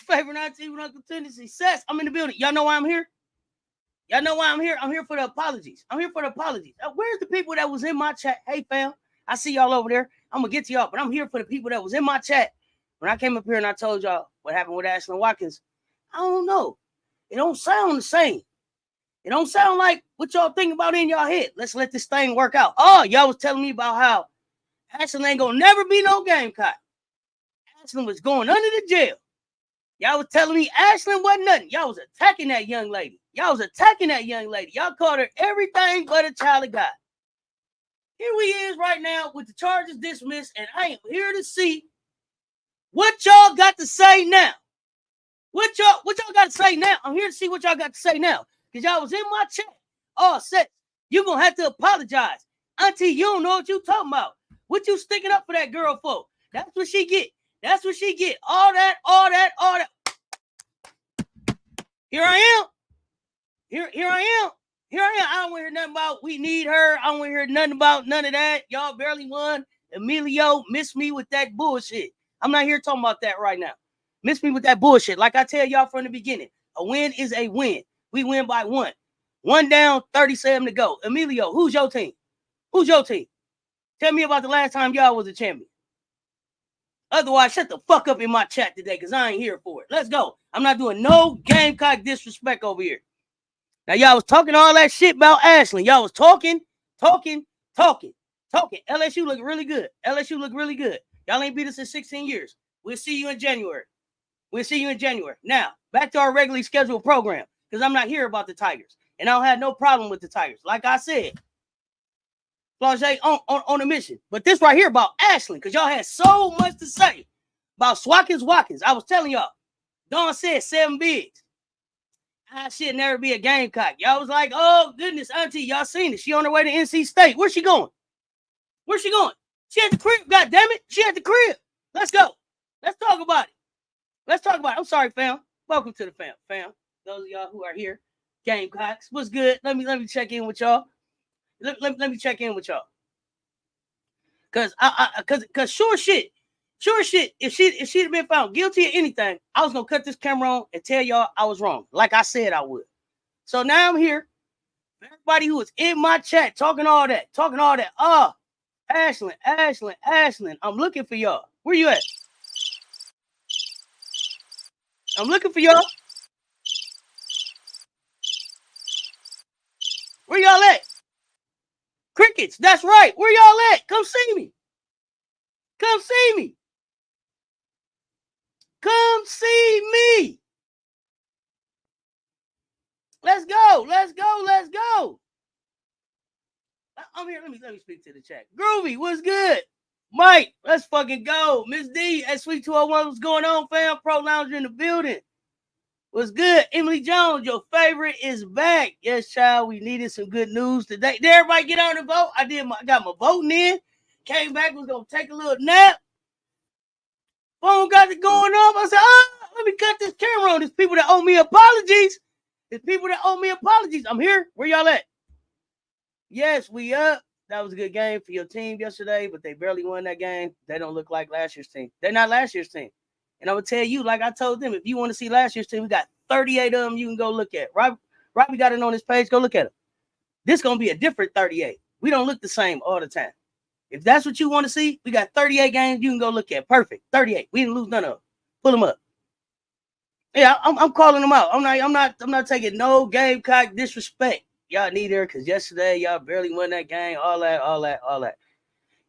Favorite auntie with Uncle Tendency. Cess, I'm in the building. Y'all know why I'm here? Y'all know why I'm here? I'm here for the apologies. Where's the people that was in my chat? Hey, fam, I see y'all over there. I'm going to get to y'all, but I'm here for the people that was in my chat. When I came up here and I told y'all what happened with Ashlyn Watkins, I don't know. It don't sound the same. It don't sound like what y'all think about in y'all head. Let's let this thing work out. Oh, y'all was telling me about how Ashlyn ain't going to never be no Gamecock. Ashlyn was going under the jail. Y'all was telling me Ashlyn wasn't nothing. Y'all was attacking that young lady. Y'all called her everything but a child of God. Here we is right now with the charges dismissed, and I am here to see what y'all got to say now. What y'all got to say now? I'm here to see what y'all got to say now. Because y'all was in my chat. Oh, Cess, you're going to have to apologize. Auntie, you don't know what you talking about. What you sticking up for that girl for? That's what she get. All that. Here I am. I don't want to hear nothing about we need her. I don't want to hear nothing about none of that. Y'all barely won. Emilio missed me with that bullshit. I'm not here talking about that right now. Miss me with that bullshit. Like I tell y'all from the beginning, a win is a win. We win by one. One down, 37 to go. Emilio, who's your team? Tell me about the last time y'all was a champion. Otherwise, shut the fuck up in my chat today because I ain't here for it. Let's go. I'm not doing no Gamecock disrespect over here. Now, y'all was talking all that shit about Ashlyn. Y'all was talking. LSU look really good. Y'all ain't beat us in 16 years. We'll see you in January. Now, back to our regularly scheduled program because I'm not here about the Tigers. And I don't have no problem with the Tigers. Like I said, Flage on a mission. But this right here about Ashlyn, because y'all had so much to say about Watkins. I was telling y'all, Dawn said 7 bigs. I should never be a Gamecock. Y'all was like, oh, goodness, auntie, y'all seen it. She on her way to NC State. Where's she going? She at the crib, goddammit. She at the crib. Let's go. Let's talk about it. I'm sorry, fam. Welcome to the fam. Those of y'all who are here, Gamecocks, what's good? Let me check in with y'all. Let me check in with y'all. Cause sure shit. If she'd have been found guilty of anything, I was gonna cut this camera on and tell y'all I was wrong, like I said I would. So now I'm here. Everybody who was in my chat talking all that. Oh, Ashlyn. I'm looking for y'all. Where you at? I'm looking for y'all. Where y'all at? Crickets, that's right. Where y'all at? Come see me. Let's go. I'm here. Let me speak to the chat. Groovy, what's good? Mike, let's fucking go. Miss D at Sweet 201, what's going on, fam? Pro Lounger in the building. What's good? Emily Jones, your favorite is back. Yes, child, we needed some good news today. Did everybody get on the vote? I got my voting in. Came back, was going to take a little nap. Phone got it going on. I said, let me cut this camera on. There's people that owe me apologies. I'm here. Where y'all at? Yes, we up. That was a good game for your team yesterday, but they barely won that game. They don't look like last year's team. They're not last year's team. And I'm going to tell you, like I told them, if you want to see last year's team, we got 38 of them you can go look at. Robbie got it on his page. Go look at them. This going to be a different 38. We don't look the same all the time. If that's what you want to see, we got 38 games you can go look at. Perfect. 38. We didn't lose none of them. Pull them up. Yeah, I'm calling them out. I'm not taking no Gamecock disrespect. Y'all need her because yesterday y'all barely won that game. All that.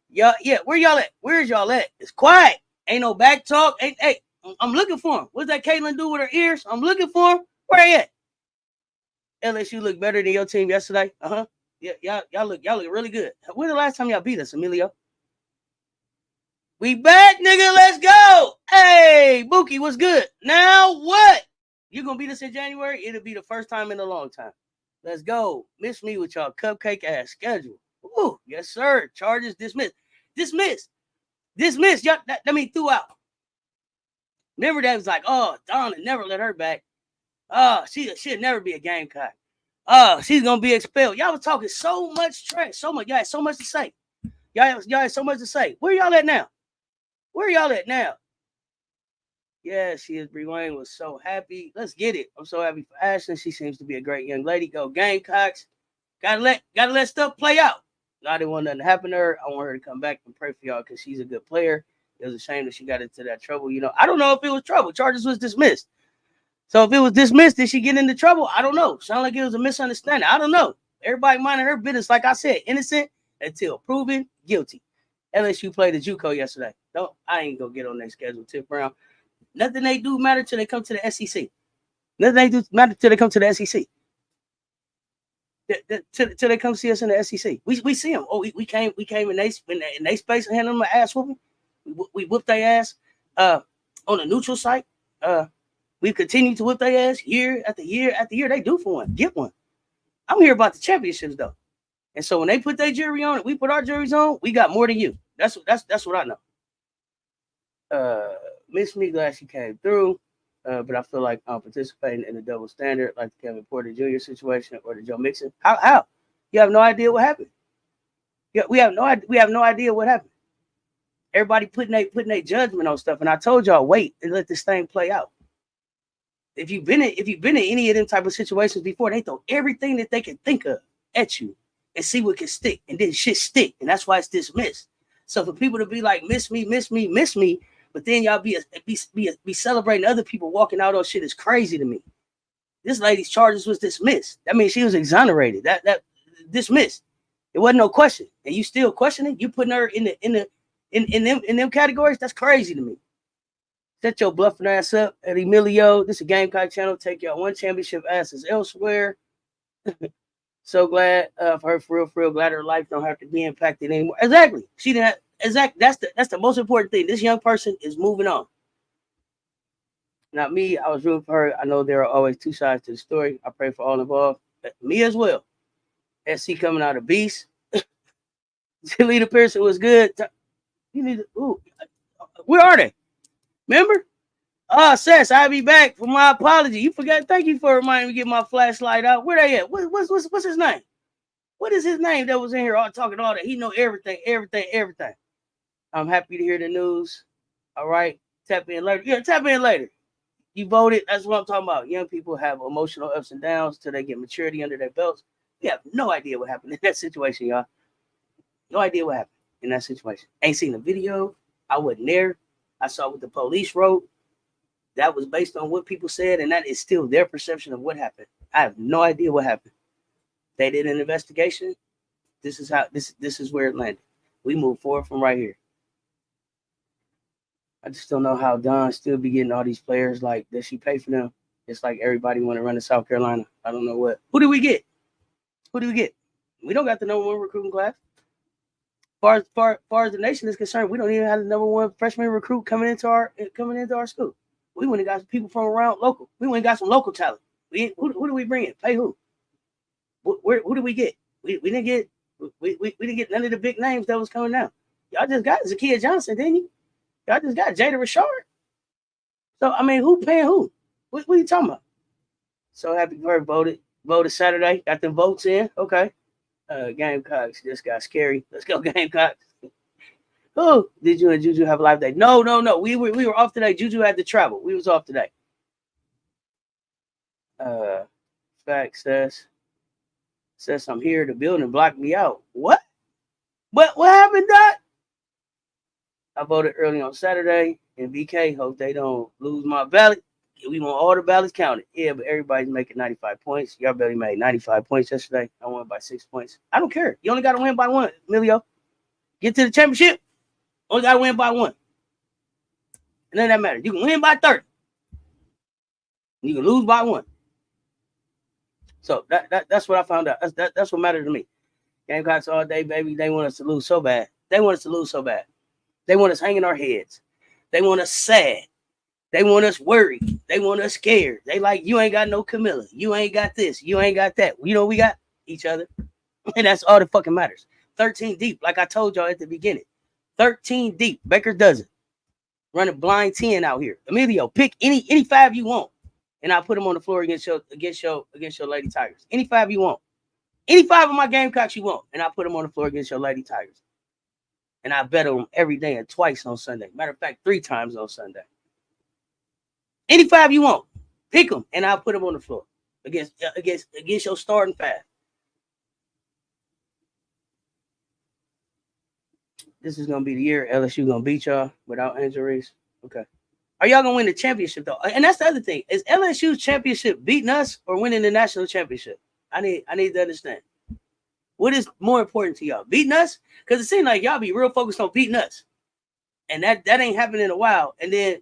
Y'all, yeah, where y'all at? Where's y'all at? It's quiet. Ain't no back talk. Hey, I'm looking for him. What's that Caitlin do with her ears? I'm looking for him. Where he at? LSU look better than your team yesterday. Yeah, y'all look really good. When the last time y'all beat us, Emilio? We back, nigga. Let's go. Hey, Mookie, what's good? Now what? You gonna beat us in January? It'll be the first time in a long time. Let's go. Miss me with y'all cupcake ass schedule. Ooh, yes, sir. Charges dismissed. Y'all, that mean threw out. Remember that was like, oh, Donna never let her back. Oh, she'll never be a Gamecock. Oh, she's gonna be expelled. Y'all was talking so much trash, so much. Y'all had so much to say. Y'all had so much to say. Where y'all at now? Yeah, she is. Bree Wayne was so happy. Let's get it. I'm so happy for Ashlyn. She seems to be a great young lady. Go Gamecocks. Gotta let stuff play out. I didn't want nothing to happen to her. I want her to come back and pray for y'all because she's a good player. It was a shame that she got into that trouble. I don't know if it was trouble. Charges was dismissed. So if it was dismissed, did she get into trouble? I don't know. Sound like it was a misunderstanding. I don't know. Everybody minding her business. Like I said, innocent until proven guilty. LSU played the JUCO yesterday. No, I ain't gonna get on their schedule. Tip Brown. Nothing they do matter till they come to the SEC. Nothing they do matter till they come to the SEC. Till they come see us in the SEC. We see them. Oh, we came in they space and handed them an ass whooping. We whooped their ass on a neutral site. We continue to whip their ass year after year after year. They do for one. Get one. I'm here about the championships though. And so when they put their jury on it, we put our juries on, we got more than you. That's what I know. Miss me, glad she came through. But I feel like I'm participating in the double standard, like the Kevin Porter Jr. situation or the Joe Mixon. How? You have no idea what happened. Yeah, we have no idea what happened. Everybody putting their judgment on stuff, and I told y'all wait and let this thing play out. If you've been in any of them type of situations before, they throw everything that they can think of at you and see what can stick, and then shit stick, and that's why it's dismissed. So for people to be like miss me, but then y'all be celebrating other people walking out on shit is crazy to me. This lady's charges was dismissed. That means she was exonerated. That dismissed. It wasn't no question, and you still questioning. You putting her in them categories. That's crazy to me. Set your bluffing ass up at Emilio. This is a Gamecock channel. Take y'all one championship asses elsewhere. So glad for her, for real. Glad her life don't have to be impacted anymore. Exactly. She didn't. That's the most important thing. This young person is moving on. Not me. I was rooting for her. I know there are always two sides to the story. I pray for all involved. Me as well. SC coming out of beast. Lita Pearson was good. You need to. Ooh, where are they? Remember? Cess, I'll be back for my apology. You forgot. Thank you for reminding me to get my flashlight out. Where they at? What's his name? What is his name that was in here all talking all that? He know everything. I'm happy to hear the news. All right. Tap in later. Yeah, tap in later. You voted. That's what I'm talking about. Young people have emotional ups and downs till they get maturity under their belts. We have no idea what happened in that situation, y'all. No idea what happened in that situation. Ain't seen the video. I wasn't there. I saw what the police wrote. That was based on what people said, and that is still their perception of what happened. I have no idea what happened. They did an investigation. This is how this is where it landed. We move forward from right here. I just don't know how Don still be getting all these players. Like, does she pay for them? It's like everybody want to run to South Carolina. I don't know what. Who do we get? We don't got the number one recruiting class. Far as the nation is concerned, we don't even have the number one freshman recruit coming into our school. We went and got some people from around local. We went and got some local talent. Who do we bring in? Pay who? Who do we get? We didn't get none of the big names that was coming down. Y'all just got Zakia Johnson, didn't you? Y'all just got Jada Rashard. So I mean, who paying who? What are you talking about? So happy for her voted Saturday. Got them votes in. Okay. Gamecocks just got scary. Let's go, Gamecocks. Oh, did you and Juju have a live day? No. We were off today. Juju had to travel. We was off today. Fact says I'm here. The building blocked me out. What? What happened, Doc? I voted early on Saturday in BK. Hope they don't lose my ballot. We want all the ballots counted. Yeah, but everybody's making 95 points. Y'all barely made 95 points yesterday. I won by 6 points. I don't care. You only got to win by 1, Emilio. Get to the championship. Only got to win by 1. And then that matters. You can win by 30. You can lose by 1. So that's what I found out. That's what mattered to me. Gamecocks all day, baby. They want us to lose so bad. They want us hanging our heads. They want us sad. They want us worried. They want us scared. They like, you ain't got no Camilla. You ain't got this. You ain't got that. You know, we got each other. And that's all that fucking matters. 13 deep, like I told y'all at the beginning. 13 deep. Baker does it. Running blind 10 out here. Emilio, pick any 5 you want. And I'll put them on the floor against your Lady Tigers. Any 5 you want. Any 5 of my Gamecocks you want. And I'll put them on the floor against your Lady Tigers. And I bet on them every day and twice on Sunday. Matter of fact, 3 times on Sunday. Any 5 you want. Pick them. And I'll put them on the floor. Against your starting 5. This is going to be the year LSU going to beat y'all without injuries. Okay. Are y'all going to win the championship, though? And that's the other thing. Is LSU's championship beating us or winning the national championship? I need to understand. What is more important to y'all? Beating us? Because it seems like y'all be real focused on beating us. And that ain't happened in a while. And then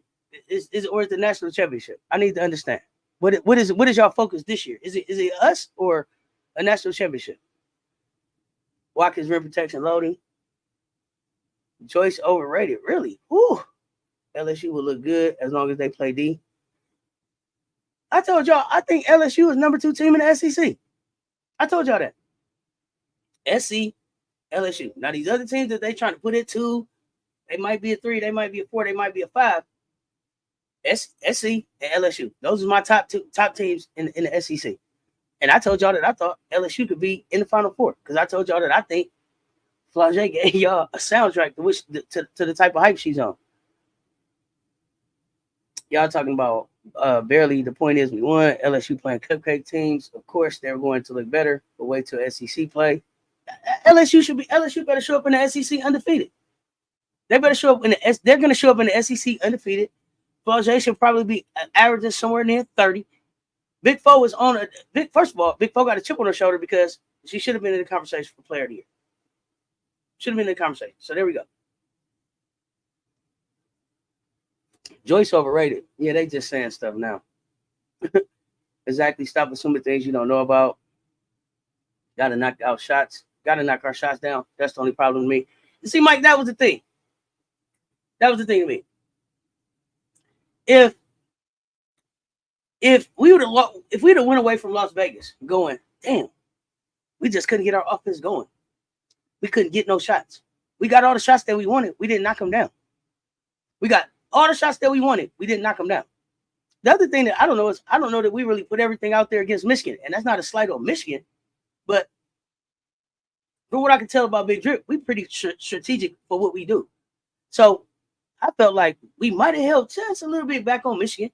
is the national championship? I need to understand. What is y'all focus this year? Is it us or a national championship? Watkins rim protection loading. Joyce overrated. Really? Ooh. LSU will look good as long as they play D. I told y'all, I think LSU is number 2 team in the SEC. I told y'all that. SC, LSU. Now, these other teams that they trying to put it to, they might be a 3, they might be a 4, they might be a 5. SC and LSU. Those are my top teams in the SEC. And I told y'all that I thought LSU could be in the Final Four because I told y'all that I think Flau'jae gave y'all a soundtrack to the type of hype she's on. Y'all talking about barely. The point is we won. LSU playing cupcake teams. Of course, they're going to look better, but wait till SEC play. LSU better show up in the SEC undefeated. They better show up they're going to show up in the SEC undefeated. Flau'jae should probably be averaging somewhere near 30. Big Foe is on first of all, Big Foe got a chip on her shoulder because she should have been in the conversation for player of the year. Should have been in the conversation. So there we go. Joyce overrated. Yeah, they just saying stuff now. Exactly. Stop assuming things you don't know about. Got to knock out shots. Got to knock our shots down. That's the only problem with me. You see, Mike, that was the thing. That was the thing to me. If we'd have went away from Las Vegas going, damn, we just couldn't get our offense going. We couldn't get no shots. We got all the shots that we wanted. We didn't knock them down. We got all the shots that we wanted. We didn't knock them down. The other thing that I don't know is I don't know that we really put everything out there against Michigan. And that's not a slight on Michigan. But from what I can tell about Big Drip, we're pretty strategic for what we do. So I felt like we might have held just a little bit back on Michigan.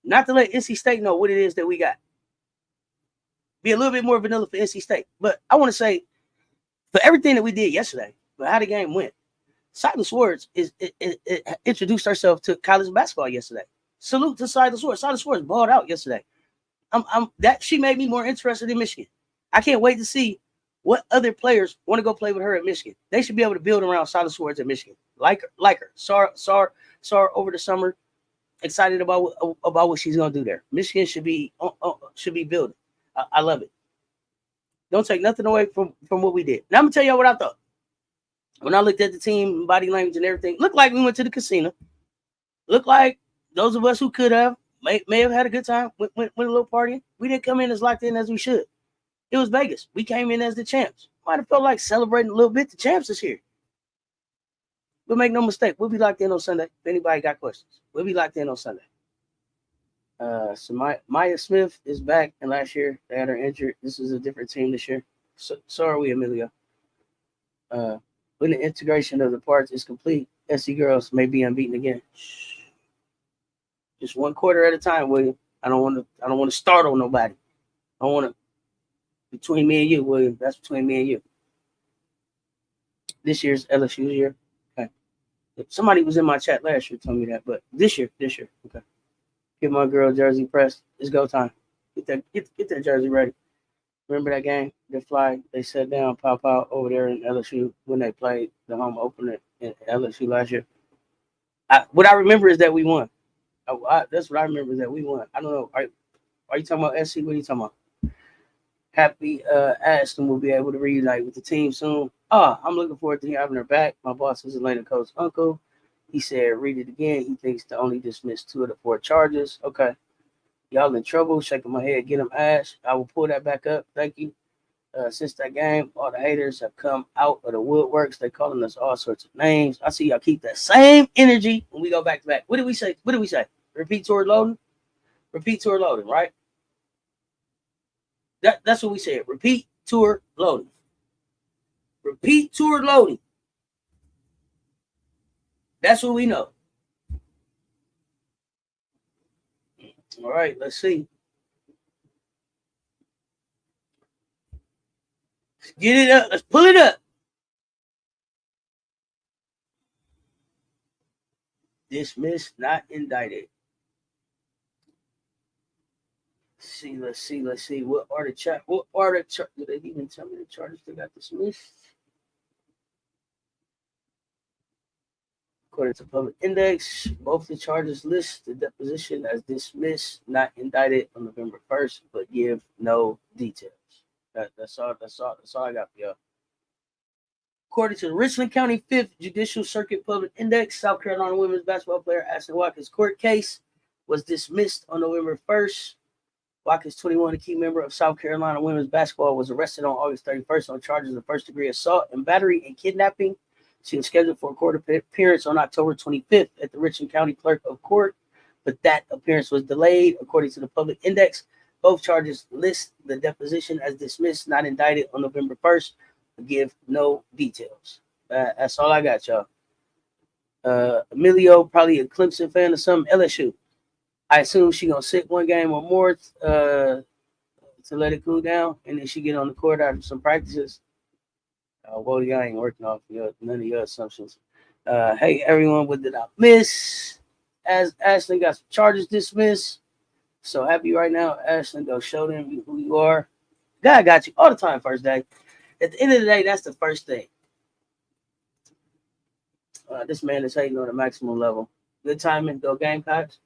Not to let NC State know what it is that we got. Be a little bit more vanilla for NC State. But I want to say, for everything that we did yesterday, for how the game went, Silas Swords introduced herself to college basketball yesterday. Salute to Silas Swords. Silas Swords balled out yesterday. She made me more interested in Michigan. I can't wait to see what other players want to go play with her at Michigan. They should be able to build around Silas Swords at Michigan. Like her. Saw her over the summer. Excited about what she's gonna do there. Michigan should be building. I love it. Don't take nothing away from what we did. Now I'm gonna tell y'all what I thought. When I looked at the team, body language and everything, looked like we went to the casino. Looked like those of us who could have may have had a good time, went a little partying. We didn't come in as locked in as we should. It was Vegas. We came in as the champs. Might have felt like celebrating a little bit. The champs is here. But make no mistake, we'll be locked in on Sunday. If anybody got questions, we'll be locked in on Sunday. So Maya Smith is back, and last year they had her injured. This is a different team this year. So are we, Emilio. When the integration of the parts is complete, SC girls may be unbeaten again. Just one quarter at a time, William. I don't want to startle nobody. I want to between me and you, William. That's between me and you. This year's LSU's year. Okay. Somebody was in my chat last year told me that, but this year. Okay. Get my girl jersey pressed. It's go time. Get that jersey ready. Remember that game? They sat down, pop out over there in LSU when they played the home opener in LSU last year. What I remember is that we won. That's what I remember is that we won. I don't know. Are you talking about SC? What are you talking about? Happy Ashlyn will be able to reunite with the team soon. I'm looking forward to having her back. My boss is Atlanta coach uncle. He said, read it again. He thinks to only dismiss 2 of the 4 charges. Okay. Y'all in trouble. Shaking my head. Get him, Ash. I will pull that back up. Thank you. Since that game, all the haters have come out of the woodworks. They calling us all sorts of names. I see y'all keep that same energy when we go back to back. What did we say? Repeat toward loading? Repeat toward loading, right? That's what we said. Repeat toward loading. Repeat toward loading. That's what we know. All right, let's see. Let's get it up. Let's pull it up. Dismissed, not indicted. Let's see. What are the charges? Did they even tell me the charges that got dismissed? According to public index, both the charges list the deposition as dismissed, not indicted on November 1st, but give no details. That's all I got for y'all. According to the Richland County 5th Judicial Circuit Public Index, South Carolina women's basketball player Ashlyn Watkins' court case was dismissed on November 1st. Watkins, 21, a key member of South Carolina women's basketball, was arrested on August 31st on charges of first-degree assault and battery and kidnapping. She was scheduled for a court appearance on October 25th at the Richland County Clerk of Court, but that appearance was delayed, according to the public index. Both charges list the deposition as dismissed, not indicted on November 1st, but give no details. That's all I got, y'all. Emilio, probably a Clemson fan or something. LSU. I assume she going to sit one game or more to let it cool down, and then she get on the court after some practices. Well, y'all ain't working off none of your assumptions. Hey, everyone, what did I miss? As Ashlyn got some charges dismissed. So happy right now. Ashlyn, go show them who you are. God got you all the time, first day. At the end of the day, that's the first thing. This man is hating on the maximum level. Good timing, go Gamecocks.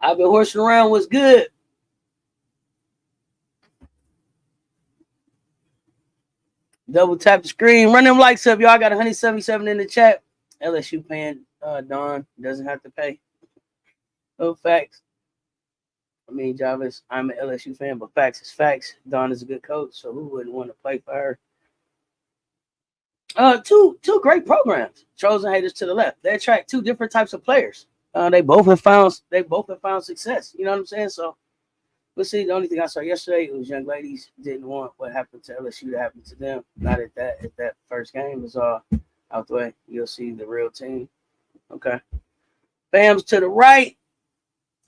I've been horsing around. What's good? Double tap the screen. Run them likes up, y'all. I got 177 in the chat. LSU paying Don doesn't have to pay. No facts. I mean, Jarvis, I'm an LSU fan, but facts is facts. Don is a good coach, so who wouldn't want to play for her? Two great programs. Trolls and haters to the left. They attract 2 different types of players. They both have found success. You know what I'm saying? So we'll see. The only thing I saw yesterday was young ladies didn't want what happened to LSU to happen to them. Not at that first game was all out the way. You'll see the real team. Okay. Bams to the right.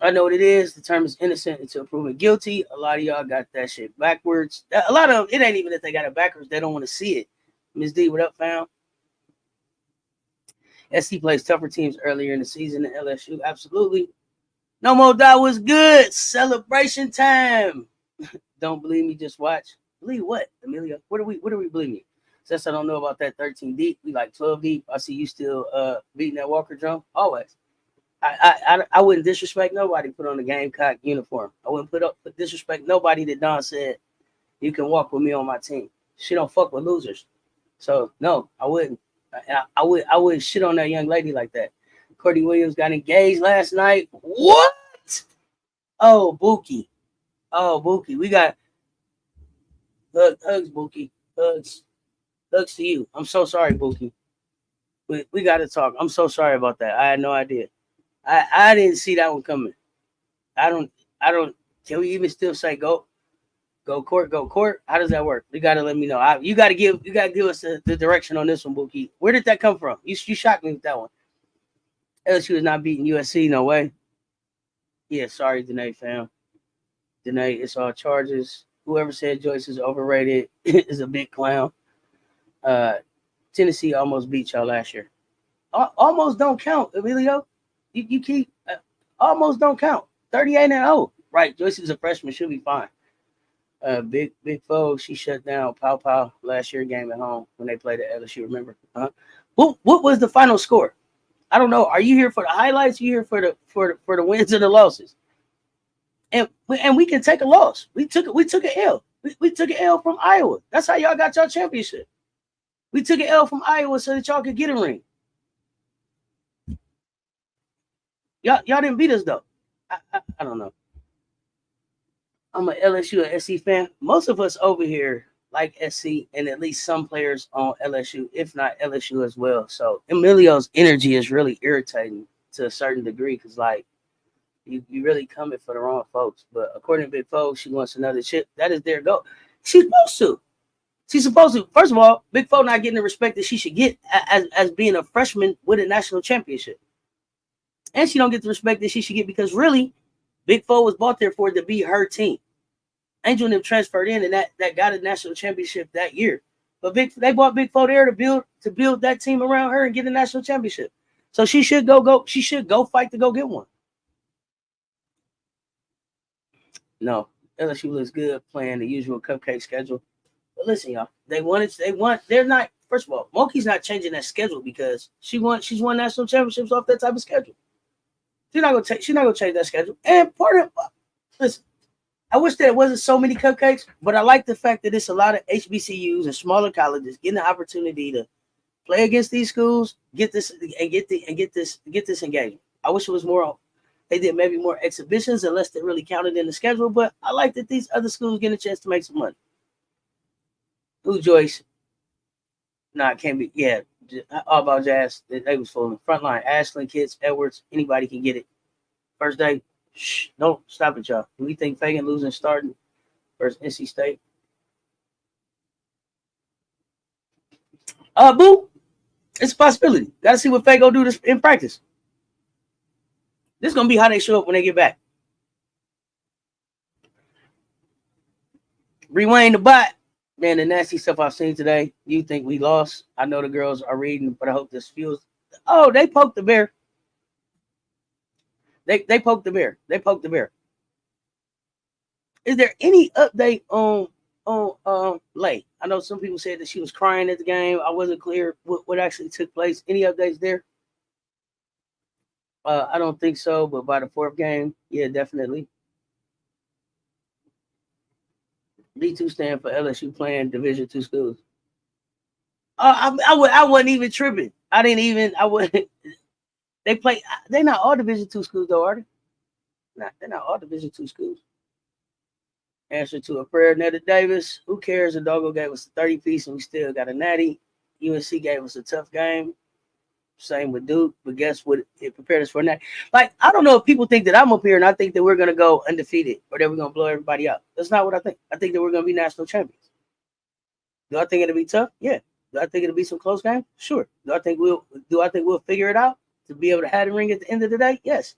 I know what it is. The term is innocent until proven guilty. A lot of y'all got that shit backwards. A lot of them, it ain't even that they got it backwards. They don't want to see it. Ms. D, what up, fam? SC plays tougher teams earlier in the season than LSU. Absolutely. No more doubt was good. Celebration time. Don't believe me, just watch. Believe what, Amelia? What are we believing? Since I don't know about that 13 deep, we like 12 deep. I see you still beating that Walker drum. Always. I wouldn't disrespect nobody put on the Gamecock uniform. I wouldn't disrespect nobody that Don said you can walk with me on my team. She don't fuck with losers. So no, I wouldn't. I wouldn't shit on that young lady like that. Courtney Williams got engaged last night. What? Oh, Buki. We got hugs, Buki. Hugs to you. I'm so sorry, Buki. We got to talk. I'm so sorry about that. I had no idea. I didn't see that one coming. I don't. Can we even still say go? Go court, go court. How does that work? You got to let me know. You got to give us the direction on this one, Bookie. Where did that come from? You shocked me with that one. LSU is not beating USC, no way. Yeah, sorry, Danae fam. Danae, it's all charges. Whoever said Joyce is overrated is a big clown. Tennessee almost beat y'all last year. Almost don't count, Emilio. You keep almost don't count. 38-0. Right, Joyce is a freshman. She'll be fine. Big foe. She shut down Pow last year game at home when they played at LSU. Remember? What was the final score? I don't know. Are you here for the highlights? Are you here for the wins and the losses? And we can take a loss. We took an L. We took an L from Iowa. That's how y'all got y'all championship. We took an L from Iowa so that y'all could get a ring. Y'all didn't beat us though. I don't know. I'm an LSU and SC fan. Most of us over here like SC and at least some players on LSU, if not LSU as well. So Emilio's energy is really irritating to a certain degree because like you really coming for the wrong folks. But according to Big Fo, she wants another chip. That is their goal. She's supposed to. She's supposed to. First of all, Big Fo not getting the respect that she should get as being a freshman with a national championship. And she don't get the respect that she should get because really, Big Fo was bought there for it to be her team. Angel and them transferred in, and that got a national championship that year. But they bought Big Fo there to build that team around her and get a national championship. So she should go. She should go fight to go get one. No, LSU looks good playing the usual cupcake schedule. But listen, y'all, they're not. First of all, Monkey's not changing that schedule because she's won national championships off that type of schedule. She's not gonna change that schedule. And part of listen. I wish that it wasn't so many cupcakes, but I like the fact that it's a lot of HBCUs and smaller colleges getting the opportunity to play against these schools, get this engagement. I wish it was more. They did maybe more exhibitions unless they really counted in the schedule, but I like that these other schools get a chance to make some money. Who Joyce? Nah, it can't be. Yeah, all about Jazz. They was full. Front line, Ashlyn, Kids, Edwards, anybody can get it. First day. Shh, don't stop it, y'all. Do we think Fagan losing starting versus NC State? Boo, it's a possibility. Gotta see what Fagan do this in practice. This is gonna be how they show up when they get back. Rewind the bot. Man, the nasty stuff I've seen today. You think we lost? I know the girls are reading, but I hope this fuels. Oh, they poked the bear. They poked the bear. They poked the bear. Is there any update on Lay? I know some people said that she was crying at the game. I wasn't clear what actually took place. Any updates there? I don't think so, but by the fourth game, yeah, definitely. D2 stand for LSU playing Division II schools. I wasn't even tripping. I wouldn't. They play. They're not all Division II schools, though, are they? They're not all Division II schools. Answer to a prayer, Netta Davis. Who cares? The Doggo gave us a 30-piece, and we still got a natty. UNC gave us a tough game. Same with Duke, but guess what? It prepared us for that. Like, I don't know if people think that I'm up here and I think that we're going to go undefeated or that we're going to blow everybody out. That's not what I think. I think that we're going to be national champions. Do I think it'll be tough? Yeah. Do I think it'll be some close game? Sure. Do I think we'll figure it out to be able to have the ring at the end of the day? Yes.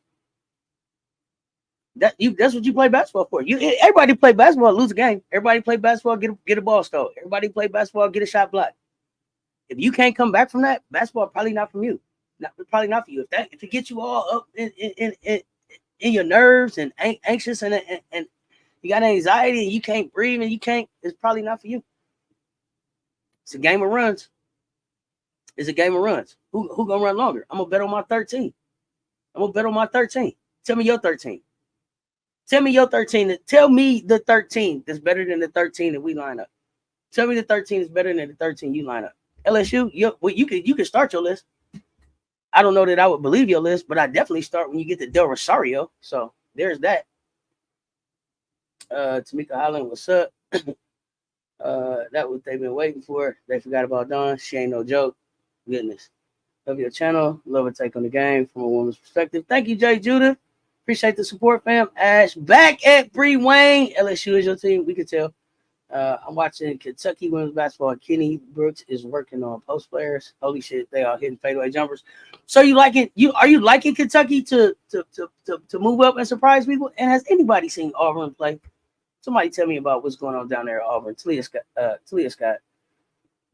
That's what you play basketball for. Everybody play basketball, lose a game. Everybody play basketball, get a ball stole. Everybody play basketball, get a shot blocked. If you can't come back from that, basketball probably not from you. Probably not for you. If it gets you all up in your nerves and anxious and you got anxiety and you can't breathe and it's probably not for you. It's a game of runs. It's a game of runs. Who gonna run longer? I'm gonna bet on my 13. Tell me your 13. Tell me your 13. Tell me the 13 that's better than the 13 that we line up. Tell me the 13 is better than the 13 you line up. LSU, you can start your list. I don't know that I would believe your list, but I definitely start when you get to Del Rosario. So there's that. Tamika Holland, what's up? That what they've been waiting for. They forgot about Dawn. She ain't no joke. Goodness. Love your channel. Love a take on the game from a woman's perspective. Thank you, Jay Judah. Appreciate the support, fam. Ash back at Bree Wayne. LSU is your team. We can tell. I'm watching Kentucky women's basketball. Kenny Brooks is working on post players. Holy shit, they are hitting fadeaway jumpers. So you like it? Are you liking Kentucky to move up and surprise people? And has anybody seen Auburn play? Somebody tell me about what's going on down there at Auburn. Talia Scott.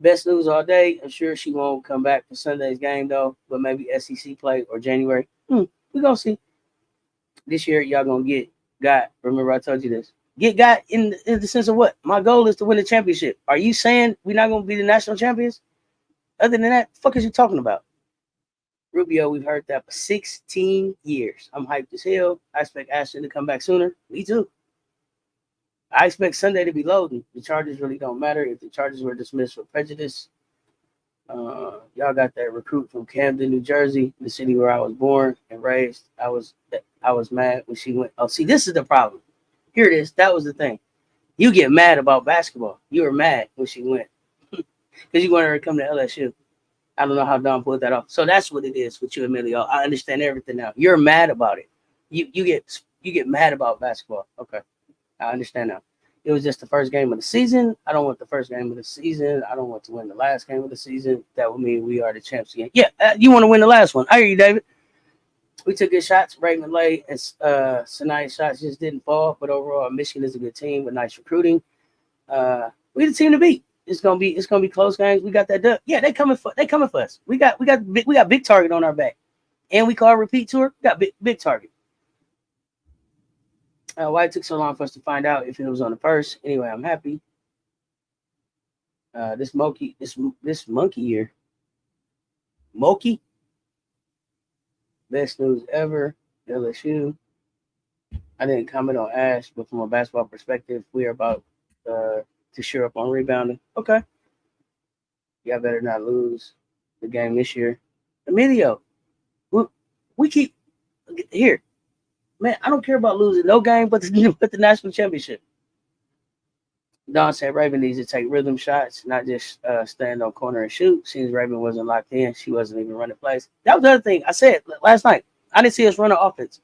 Best news all day. I'm sure she won't come back for Sunday's game though, but maybe SEC play or January. We're gonna see. This year, y'all gonna get got. Remember, I told you this. Get got in the sense of what? My goal is to win the championship. Are you saying we're not gonna be the national champions? Other than that, fuck is you talking about? Rubio, we've heard that for 16 years. I'm hyped as hell. I expect Ashlyn to come back sooner. Me too. I expect Sunday to be loading. The charges really don't matter. If the charges were dismissed for prejudice, y'all got that recruit from Camden, New Jersey, the city where I was born and raised. I was mad when she went. Oh, see, this is the problem. Here it is. That was the thing. You get mad about basketball. You were mad when she went because you wanted her to come to LSU. I don't know how Don pulled that off. So that's what it is with you, Emilio. I understand everything now. You're mad about it. You get mad about basketball. Okay. I understand now. It was just the first game of the season. I don't want the first game of the season. I don't want to win the last game of the season. That would mean we are the champs again. Yeah, you want to win the last one. I hear you, David. We took good shots. Raymond Lay and Sanaya's shots just didn't fall. But overall, Michigan is a good team with nice recruiting. We the team to beat. It's gonna be close games. We got that dub. Yeah, they coming for us. We got big target on our back, and we call repeat tour. We got big target. Why it took so long for us to find out if it was on the first? Anyway, I'm happy. This monkey here. Monkey. Best news ever. LSU. I didn't comment on Ash, but from a basketball perspective, we are about to shore up on rebounding. Okay. Y'all better not lose the game this year. Emilio, we keep here. Man, I don't care about losing no game but the national championship. Don said Raven needs to take rhythm shots, not just stand on corner and shoot. Since Raven wasn't locked in, she wasn't even running plays. That was the other thing I said last night. I didn't see us running offense.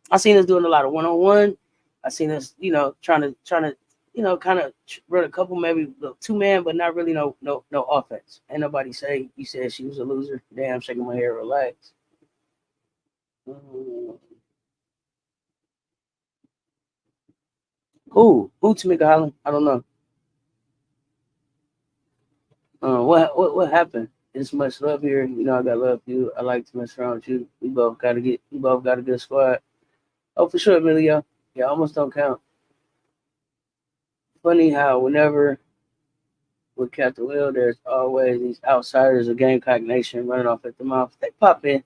I seen us doing a lot of one-on-one. I seen us, trying to, kind of run a couple, maybe two-man, but not really no offense. Ain't nobody say you said she was a loser. Damn, shaking my hair, relax. Who Tamika Holland? I don't know. What happened? It's much love here. I got love for you. I like to mess around with you. We both got a good squad. Oh, for sure, Emilio. Yeah, almost don't count. Funny how whenever with Captain Will, there's always these outsiders of Gamecock Nation running off at the mouth. They pop in.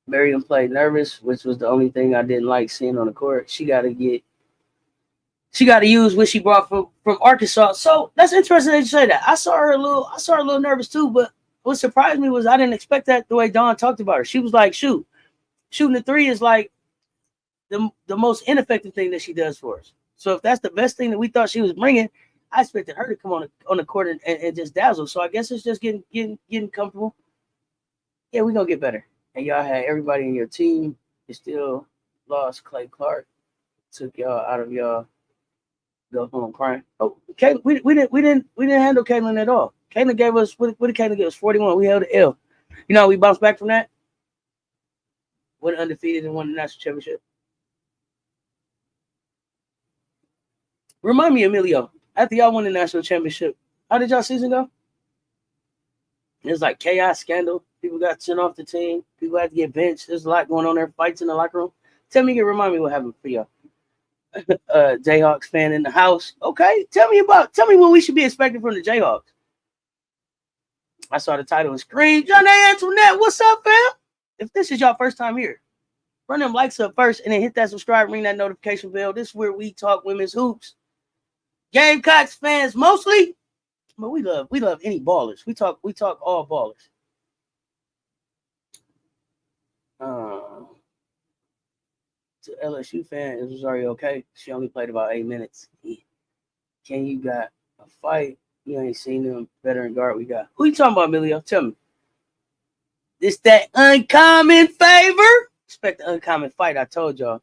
Miriam played nervous, which was the only thing I didn't like seeing on the court. She got to use what she brought from Arkansas. So that's interesting that you say that. I saw her a little nervous too, but what surprised me was I didn't expect that the way Dawn talked about her. She was like, shooting the three is like the most ineffective thing that she does for us. So if that's the best thing that we thought she was bringing, I expected her to come on the court and just dazzle. So I guess it's just getting comfortable. Yeah, we're going to get better. And y'all had everybody in your team. You still lost Clay Clark. Took y'all out of y'all. Go home crying. Oh, okay. We didn't handle Caitlin at all. Caitlin gave us what did Caitlin give us? 41. We held the L. We bounced back from that. Went undefeated and won the national championship. Remind me, Emilio, after y'all won the national championship, how did y'all season go? It was like chaos, scandal. People got sent off the team. People had to get benched. There's a lot going on there. Fights in the locker room. Remind me what happened for y'all. Jayhawks fan in the house. Okay, tell me what we should be expecting from the Jayhawks. I saw the title and screamed, Johnny Antoinette, what's up, fam? If this is y'all first time here, run them likes up first and then hit that subscribe, ring that notification bell. This is where we talk women's hoops. Gamecocks fans mostly, but we love any ballers. We talk all ballers. To LSU fan, it was already okay. She only played about 8 minutes. Can you got a fight? You ain't seen them veteran guard we got. Who you talking about, Emilio? Tell me. This that uncommon favor? Expect the uncommon fight. I told y'all.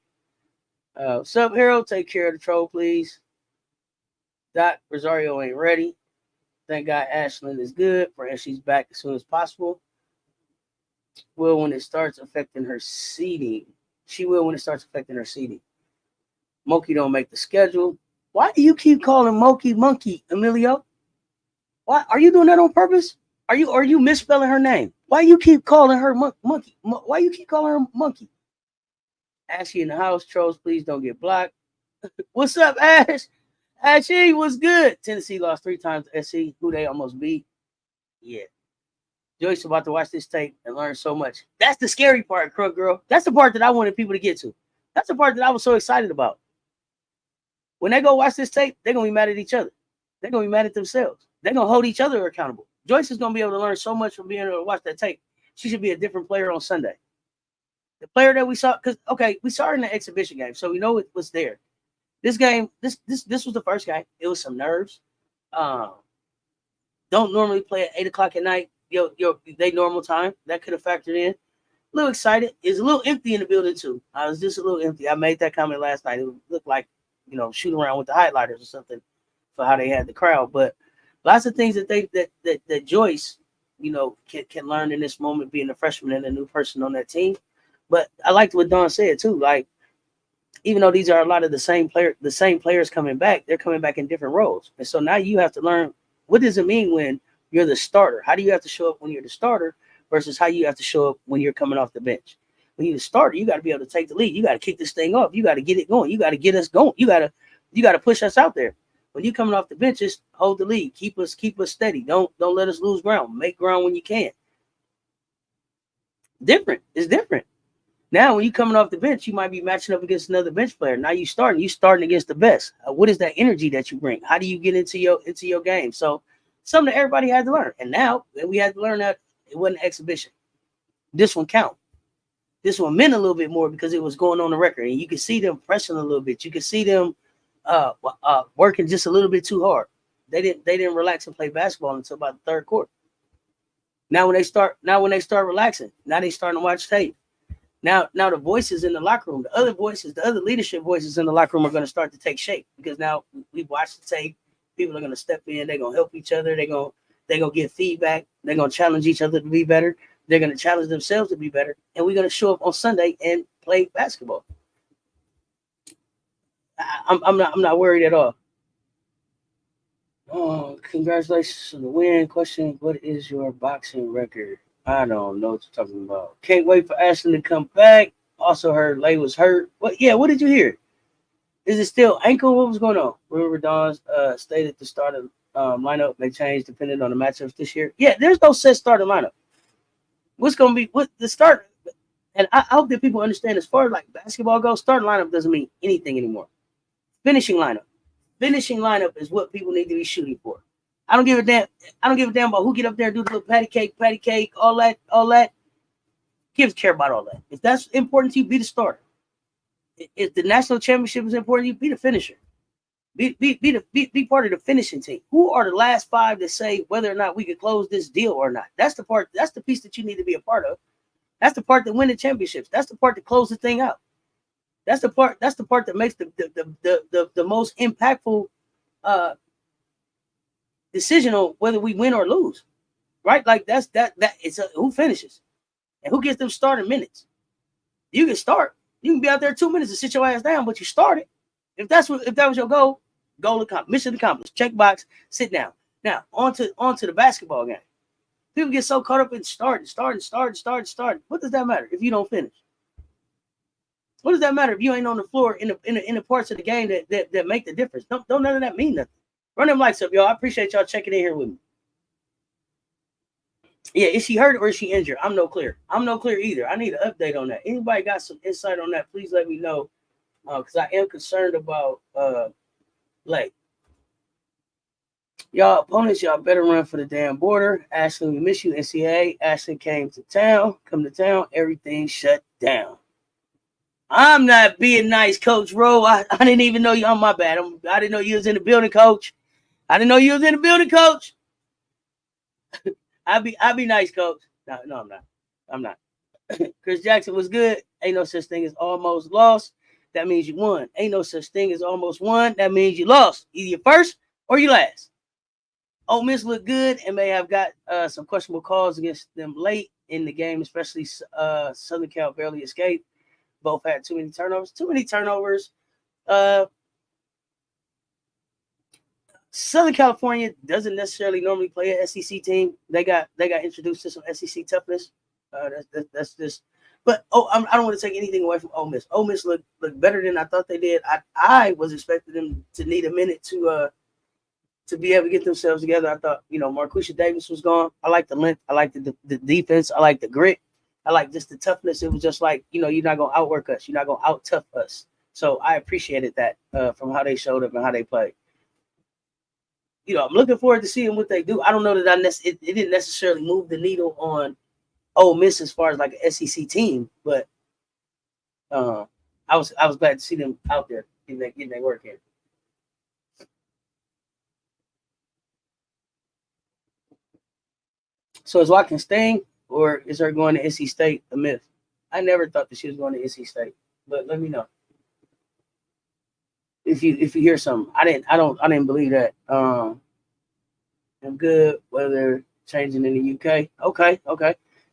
Sub Hero, take care of the troll, please. Doc Rosario ain't ready. Thank God Ashlyn is good and she's back as soon as possible. Will when it starts affecting her seeding. She will when it starts affecting her seeding. Monkey don't make the schedule. Why do you keep calling Monkey Monkey, Emilio? Why are you doing that on purpose? Are you misspelling her name? Why you keep calling her Monkey? Why you keep calling her Monkey? Ashley in the house. Trolls, please don't get blocked. What's up, Ash? Ashley, what's good? Tennessee lost 3 times to SC, who they almost beat. Yeah. Joyce about to watch this tape and learn so much. That's the scary part, Crook Girl. That's the part that I wanted people to get to. That's the part that I was so excited about. When they go watch this tape, they're going to be mad at each other. They're going to be mad at themselves. They're going to hold each other accountable. Joyce is going to be able to learn so much from being able to watch that tape. She should be a different player on Sunday. The player that we saw, because, okay, we saw her in the exhibition game, so we know it was there. This game, this was the first game. It was some nerves. Don't normally play at 8 o'clock at night. They normal time. That could have factored in. A little excited. It's a little empty in the building, too. I was just a little empty. I made that comment last night. It looked like, shooting around with the highlighters or something for how they had the crowd. But lots of things that Joyce, can learn in this moment, being a freshman and a new person on that team. But I liked what Dawn said, too. Like, even though these are a lot of the same players coming back, they're coming back in different roles. And so now you have to learn, what does it mean when you're the starter? How do you have to show up when you're the starter versus how you have to show up when you're coming off the bench? When you're the starter, you got to be able to take the lead. You got to kick this thing off. You got to get it going. You got to get us going. You got to push us out there. When you're coming off the bench, just hold the lead. Keep us steady. Don't let us lose ground. Make ground when you can. Different. It's different. Now, when you're coming off the bench, you might be matching up against another bench player. Now you're starting against the best. What is that energy that you bring? How do you get into your game? So something that everybody had to learn. And now we had to learn that it wasn't an exhibition. This one count. This one meant a little bit more because it was going on the record. And you could see them pressing a little bit. You could see them working just a little bit too hard. They didn't relax and play basketball until about the third quarter. Now when they start relaxing, now they starting to watch tape. Now the voices in the locker room, the other leadership voices in the locker room are going to start to take shape because now we've watched the tape. People are going to step in. They're going to help each other. They're going to give feedback. They're going to challenge each other to be better. They're going to challenge themselves to be better. And we're going to show up on Sunday and play basketball. I'm not worried at all. Oh, congratulations on the win. Question, what is your boxing record? I don't know what you're talking about. Can't wait for Ashlyn to come back. Also heard Lay was hurt. What did you hear? Is it still ankle? What was going on? River Dawn's stated the starting lineup may change depending on the matchups this year. Yeah, there's no set starting lineup. What's going to be what the start? And I hope that people understand as far as like basketball goes, starting lineup doesn't mean anything anymore. Finishing lineup. Finishing lineup is what people need to be shooting for. I don't give a damn about who get up there and do the little patty cake, all that. Kids care about all that. If that's important to you, be the starter. If the national championship is important to you, be the finisher. Be part of the finishing team. Who are the last 5 that say whether or not we could close this deal or not? That's the part. That's the piece that you need to be a part of. That's the part that win the championships. That's the part that close the thing out. That's the part that makes the most impactful decision on whether we win or lose, right? Like that it's who finishes and who gets them starting minutes. You can start. You can be out there 2 minutes and sit your ass down, but you started. If that was your goal accomplished, mission accomplished. Check box. Sit down. Now on to the basketball game. People get so caught up in starting. What does that matter if you don't finish? What does that matter if you ain't on the floor in the parts of the game that make the difference? Don't none of that mean nothing. Run them lights up, y'all. I appreciate y'all checking in here with me. Yeah, is she hurt or is she injured? I'm no clear either. I need an update on that. Anybody got some insight on that? Please let me know. Because I am concerned about Lake. Y'all opponents, y'all better run for the damn border. Ashlyn, we miss you. NCAA. Ashlyn come to town. Everything shut down. I'm not being nice, Coach Rowe. I didn't even know you. Oh, my bad. I didn't know you was in the building, Coach. I'll be nice, Coach. No, I'm not. Chris Jackson was good. Ain't no such thing as almost lost. That means you won. Ain't no such thing as almost won. That means you lost. Either you first or you last. Ole Miss looked good and may have got some questionable calls against them late in the game, especially Southern Cal barely escaped. Both had too many turnovers. Southern California doesn't necessarily normally play an SEC team. They got introduced to some SEC toughness. That's just. But I don't want to take anything away from Ole Miss. Ole Miss looked better than I thought they did. I was expecting them to need a minute to be able to get themselves together. I thought, Marquisha Davis was gone. I like the length. I like the defense. I like the grit. I like just the toughness. It was just like, you're not going to outwork us. You're not going to out-tough us. So I appreciated that from how they showed up and how they played. I'm looking forward to seeing what they do. I don't know that it didn't necessarily move the needle on Ole Miss as far as like an SEC team, but I was glad to see them out there getting their work in. So is Watkins staying, or is her going to NC State a myth? I never thought that she was going to NC State, but let me know if you hear something. I didn't believe that. I'm good. Weather changing in the UK. Okay.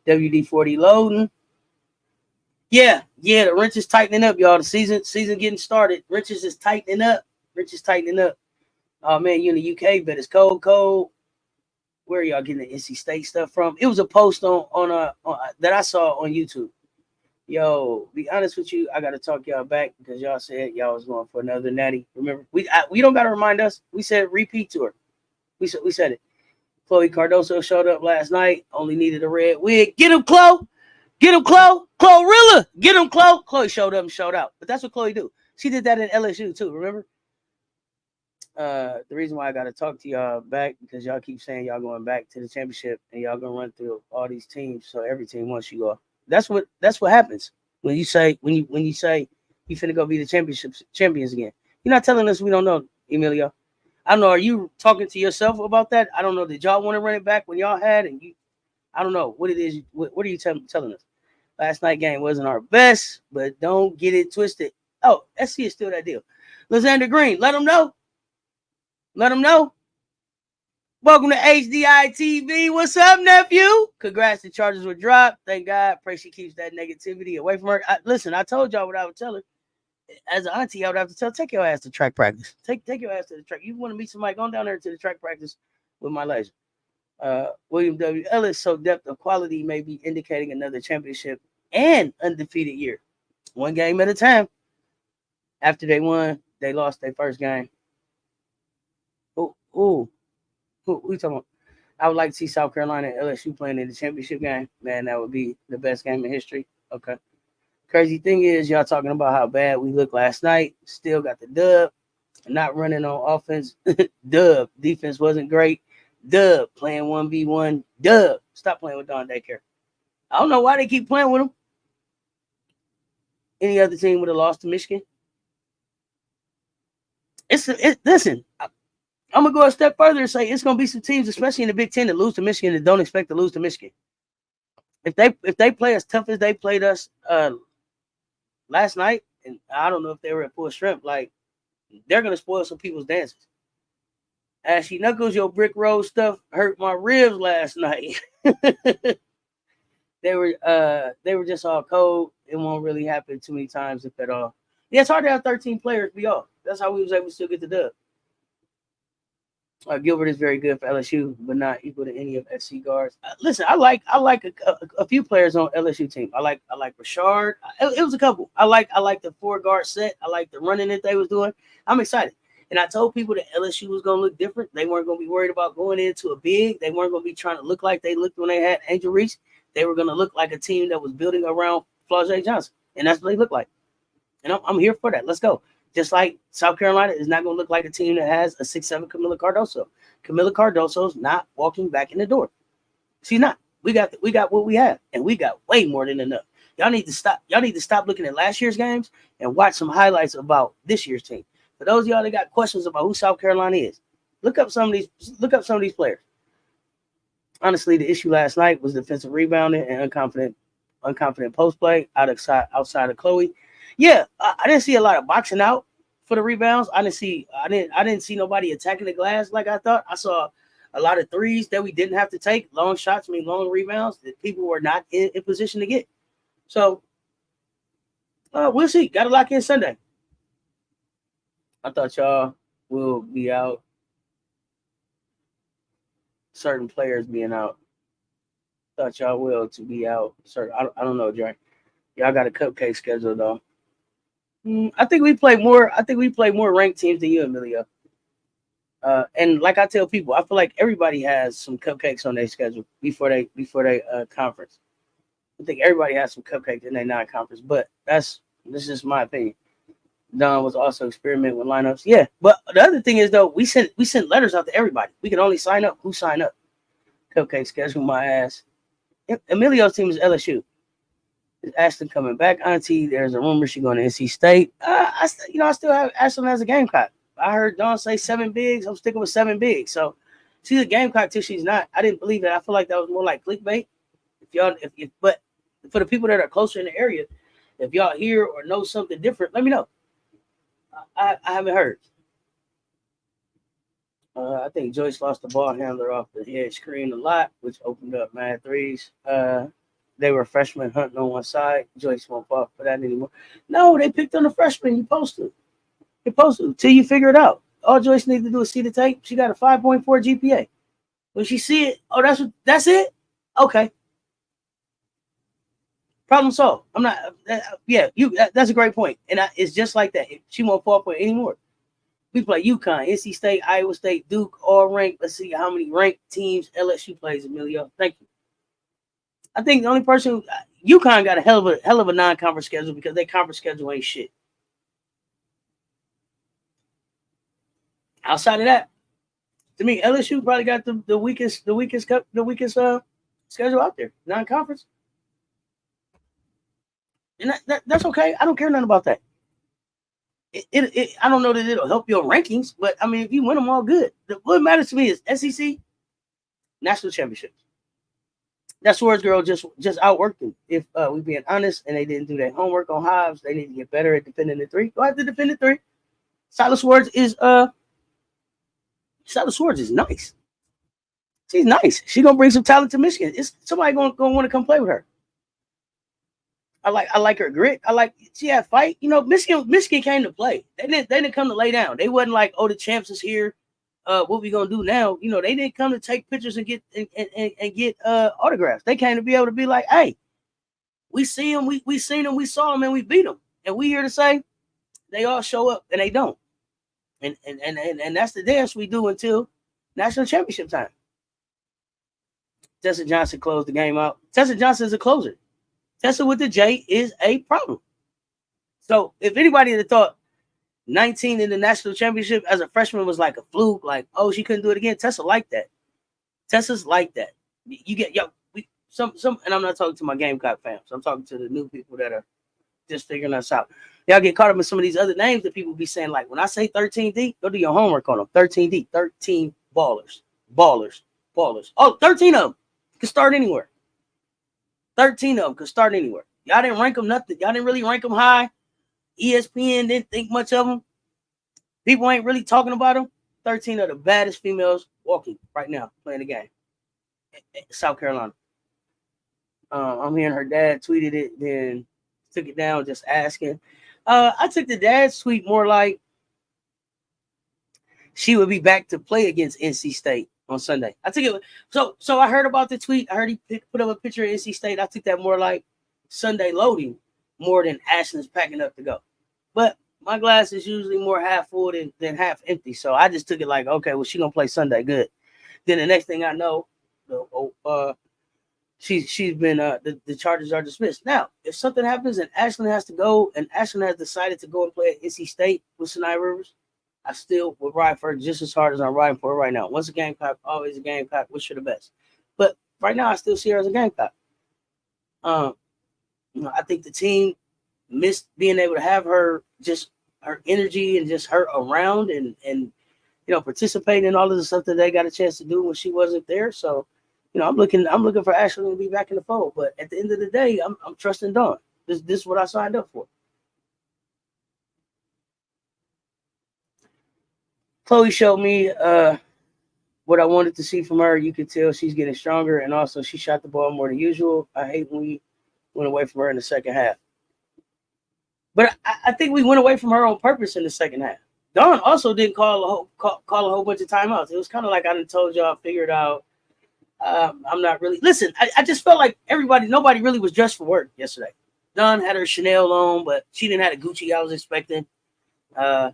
WD-40 loading. Yeah. The wrench is tightening up, y'all. The season getting started. Wrenches is tightening up. Oh man, you in the UK, but it's cold. Where are y'all getting the NC State stuff from? It was a post on that I saw on YouTube. Yo, be honest with you, I gotta talk y'all back because y'all said y'all was going for another natty. Remember, we don't gotta remind us. We said repeat tour. We said it. Chloe Cardoso showed up last night. Only needed a red wig. Get him, Chloe. Get him, Chloe. Chlorilla. Get him, Chloe. Chloe showed up and showed out. But that's what Chloe do. She did that in LSU too. Remember? The reason why I got to talk to y'all back because y'all keep saying y'all going back to the championship and y'all gonna run through all these teams. So every team wants you go. That's what happens when you say you finna go be the champions again. You're not telling us we don't know, Emilio. I don't know. Are you talking to yourself about that? I don't know. Did y'all want to run it back when y'all had and you? I don't know what it is. What are you telling us? Last night game wasn't our best, but don't get it twisted. Oh, SC is still that deal. Lysander Green, let them know. Welcome to HDI TV. What's up, nephew? Congrats, the charges were dropped. Thank God. Pray she keeps that negativity away from her. Listen, I told y'all what I would tell her. As an auntie, I would have to tell, take your ass to track practice. Take your ass to the track. You want to meet somebody, go down there to the track practice with my laser. William W. Ellis, so depth of quality may be indicating another championship and undefeated year. One game at a time. After they won, they lost their first game. Who you talking about? I would like to see South Carolina and LSU playing in the championship game. Man, that would be the best game in history. Okay. Crazy thing is, y'all talking about how bad we looked last night. Still got the dub. Not running on offense. Dub. Defense wasn't great. Dub. Playing 1v1. Dub. Stop playing with Don Daycare. I don't know why they keep playing with him. Any other team would have lost to Michigan. Listen, I'm going to go a step further and say it's going to be some teams, especially in the Big Ten, that lose to Michigan that don't expect to lose to Michigan. If they play as tough as they played us last night, and I don't know if they were at full strength, like, they're going to spoil some people's dances. Ashy Knuckles, your brick road stuff hurt my ribs last night. They were just all cold. It won't really happen too many times, if at all. Yeah, it's hard to have 13 players be off. That's how we was able to still get the dub. Gilbert is very good for LSU, but not equal to any of SC guards. Listen, I like a few players on LSU team. I like Rashard. It was a couple. I like the 4-guard set. I like the running that they was doing. I'm excited. And I told people that LSU was going to look different. They weren't going to be worried about going into a big. They weren't going to be trying to look like they looked when they had Angel Reese. They were going to look like a team that was building around Flau'jae Johnson. And that's what they look like. And I'm here for that. Let's go. Just like South Carolina is not going to look like a team that has a 6'7" Camila Cardoso. Camila Cardoso's not walking back in the door. She's not. We got what we have, and we got way more than enough. Y'all need to stop. Y'all need to stop looking at last year's games and watch some highlights about this year's team. For those of y'all that got questions about who South Carolina is, look up some of these players. Honestly, the issue last night was defensive rebounding and unconfident unconfident post play outside of Chloe. Yeah, I didn't see a lot of boxing out for the rebounds. I didn't see nobody attacking the glass like I thought. I saw a lot of threes that we didn't have to take, long shots, long rebounds that people were not in position to get. So we'll see. Got to lock in Sunday. I thought y'all will be out. Certain players being out. Thought y'all will to be out. Certain, I don't know, Dre. Y'all got a cupcake schedule though. I think we play more. I think we play more ranked teams than you, Emilio. And like I tell people, I feel like everybody has some cupcakes on their schedule before they conference. I think everybody has some cupcakes in their non-conference, but this is my opinion. Don was also experimenting with lineups. Yeah, but the other thing is though, we sent letters out to everybody. We could only sign up. Who signed up? Cupcake schedule, my ass. Emilio's team is LSU. Is Ashlyn coming back, Auntie? There's a rumor she's going to NC State. I still have Ashlyn as a Gamecock. I heard Dawn say 7 bigs. I'm sticking with 7 bigs. So she's a Gamecock till she's not. I didn't believe it. I feel like that was more like clickbait. But for the people that are closer in the area, if y'all hear or know something different, let me know. I haven't heard. I think Joyce lost the ball handler off the head screen a lot, which opened up mad threes. They were freshmen hunting on one side. Joyce won't fall for that anymore. No, they picked on the freshman. You posted. Till you figure it out. All Joyce needs to do is see the tape. She got a 5.4 GPA. When she see it, that's it? Okay. Problem solved. I'm not. That's a great point. And it's just like that. She won't fall for it anymore. We play UConn, NC State, Iowa State, Duke, all ranked. Let's see how many ranked teams LSU plays, Emilio. Thank you. I think the only person UConn got a hell of a non-conference schedule because their conference schedule ain't shit. Outside of that, to me, LSU probably got the weakest schedule out there, non-conference, and that's okay. I don't care nothing about that. I don't know that it'll help your rankings, but I mean, if you win them all, good. What matters to me is SEC national championships. That Swords girl just outworked them. If we being honest, and they didn't do their homework on Hobbs, they need to get better at defending the 3. Go ahead to defend the 3. Silas Swords is nice. She's nice. She's gonna bring some talent to Michigan. It's somebody gonna want to come play with her. I like her grit. She had fight. You know, Michigan came to play. They didn't come to lay down. They wasn't like, oh, the champs is here. What we gonna do now? You know, they didn't come to take pictures and get autographs. They came to be able to be like, hey, we see them, we seen them, we saw them, and we beat them. And we here to say they all show up and they don't. And that's the dance we do until national championship time. Tessa Johnson closed the game out. Tessa Johnson is a closer. Tessa with the J is a problem. So if anybody had thought 19 in the national championship as a freshman was like a fluke, like, oh, she couldn't do it again, Tessa like that. Tessa's like that. You get some, and I'm not talking to my Gamecock fans. I'm talking to the new people that are just figuring us out. Y'all get caught up in some of these other names that people be saying, like, when I say 13D, go do your homework on them. 13D, 13 ballers. Oh, 13 of them can start anywhere. 13 of them could start anywhere. Y'all didn't rank them nothing. Y'all didn't really rank them high. ESPN didn't think much of them. People ain't really talking about them. 13 of the baddest females walking right now, playing the game. South Carolina. I'm hearing her dad tweeted it, then took it down just asking. I took the dad's tweet more like she would be back to play against NC State on Sunday. I took it. So I heard about the tweet. I heard he put up a picture of NC State. I took that more like Sunday loading more than Ashlyn's packing up to go. But my glass is usually more half full than half empty. So I just took it like, okay, well, she's going to play Sunday. Good. Then the next thing I know, she's been the charges are dismissed. Now, if something happens and Ashlyn has to go and Ashlyn has decided to go and play at NC State with Sinai Rivers, I still would ride for her just as hard as I'm riding for her right now. Once a Gamecock, always a Gamecock. Wish her the best. But right now, I still see her as a Gamecock. I think the team missed being able to have her, just her energy and just her around and participating in all of the stuff that they got a chance to do when she wasn't there. So I'm looking for Ashlyn to be back in the fold. But at the end of the day, I'm trusting Dawn. This is what I signed up for. Chloe showed me what I wanted to see from her. You could tell she's getting stronger, and also she shot the ball more than usual. I hate when we went away from her in the second half. But I think we went away from her on purpose in the second half. Dawn also didn't call a whole bunch of timeouts. It was kind of like I done told y'all, figured out. I'm not really. Listen, I just felt like nobody really was dressed for work yesterday. Dawn had her Chanel on, but she didn't have the Gucci I was expecting. Uh,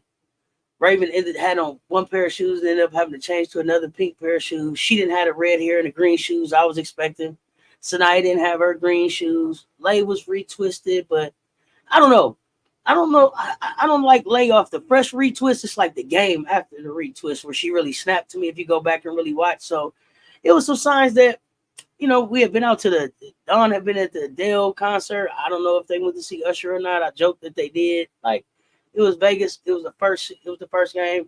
Raven had on one pair of shoes and ended up having to change to another pink pair of shoes. She didn't have the red hair and the green shoes I was expecting. Sanaya didn't have her green shoes. Lay was retwisted, but I don't know. I don't like lay off the fresh retwist. It's like the game after the retwist where she really snapped to me if you go back and really watch. So it was some signs that, we had been out to Dawn had been at the Adhel concert. I don't know if they went to see Usher or not. I joked that they did. Like, it was Vegas. It was the first game.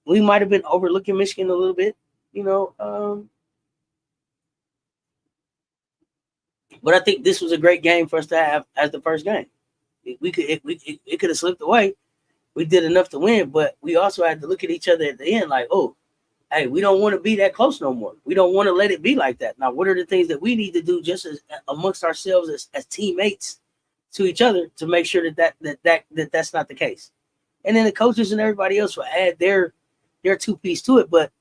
We might have been overlooking Michigan a little bit, but I think this was a great game for us to have as the first game. It could have slipped away. We did enough to win, but we also had to look at each other at the end like, oh, hey, we don't want to be that close no more. We don't want to let it be like that. Now, what are the things that we need to do just as amongst ourselves as teammates to each other to make sure that's not the case? And then the coaches and everybody else will add their two-piece to it. But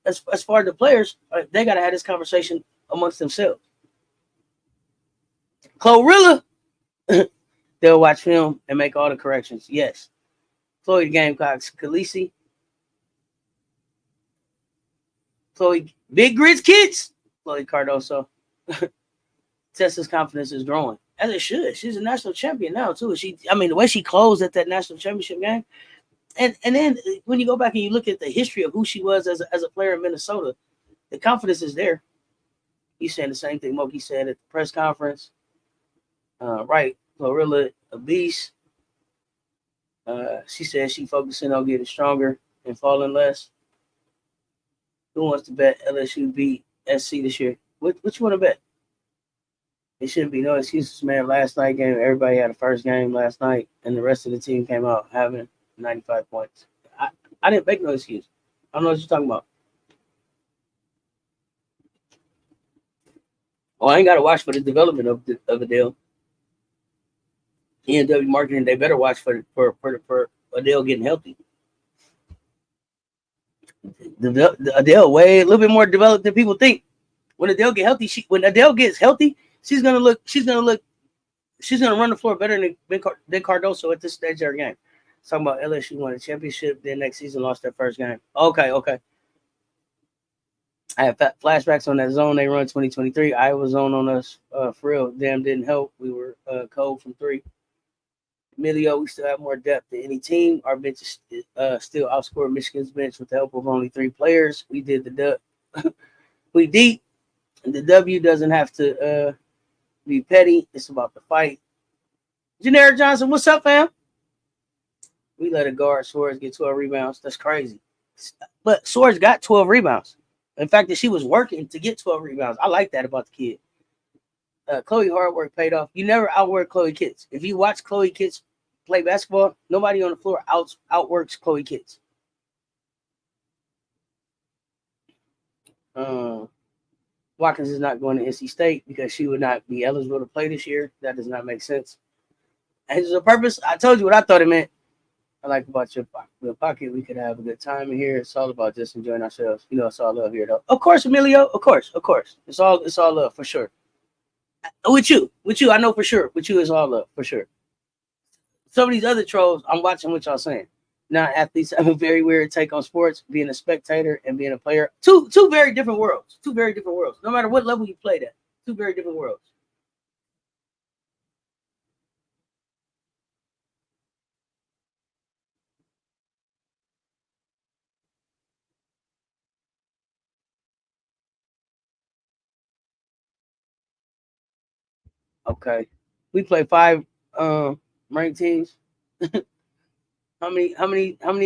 as far as the players, they got to have this conversation amongst themselves. Chlorilla, they'll watch film and make all the corrections. Yes. Chloe Gamecocks, Khaleesi, Chloe Big Grits Kids, Chloe Cardoso. Tessa's confidence is growing, as it should. She's a national champion now too. The way she closed at that national championship game, and then when you go back and you look at the history of who she was as a player in Minnesota, the confidence is there. He's saying the same thing Moki said at the press conference. Right, Glorilla, a beast. She said she focusing on getting stronger and falling less. Who wants to bet LSU beat SC this year? What you want to bet? It shouldn't be no excuses, man. Last night game, everybody had a first game last night, and the rest of the team came out having 95 points. I didn't make no excuse. I don't know what you're talking about. Oh, I ain't got to watch for the development of Adhel. ENW marketing, they better watch for Adhel getting healthy. The Adhel way a little bit more developed than people think. When Adhel gets healthy, she's gonna run the floor better than Cardoso at this stage of her game. Talking about LSU won a championship, then next season lost their first game. Okay. I have flashbacks on that zone they run 2023. Iowa zone on us for real. Damn, didn't help. We were cold from three. Emilio, we still have more depth than any team. Our bench is still outscored Michigan's bench with the help of only 3 players. We did we deep. And the W doesn't have to be petty. It's about the fight. Janera Johnson, what's up, fam? We let a guard Swords get 12 rebounds. That's crazy. But Swords got 12 rebounds. In fact, that she was working to get 12 rebounds. I like that about the kid. Chloe hard work paid off. You never outwork Chloe Kids. If you watch Chloe Kids play basketball, nobody on the floor outworks Chloe Kids. Watkins is not going to NC State because she would not be eligible to play this year. That does not make sense. And there's a purpose. I told you what I thought it meant. I like about your pocket. We could have a good time in here. It's all about just enjoying ourselves. It's all love here, though. Of course, Emilio. Of course. It's all love for sure. With you, I know for sure. With you, it's all love for sure. Some of these other trolls, I'm watching what y'all saying. Now, athletes have a very weird take on sports, being a spectator and being a player. Two very different worlds. No matter what level you played at, 2 very different worlds. Okay, we play 5 ranked teams. How many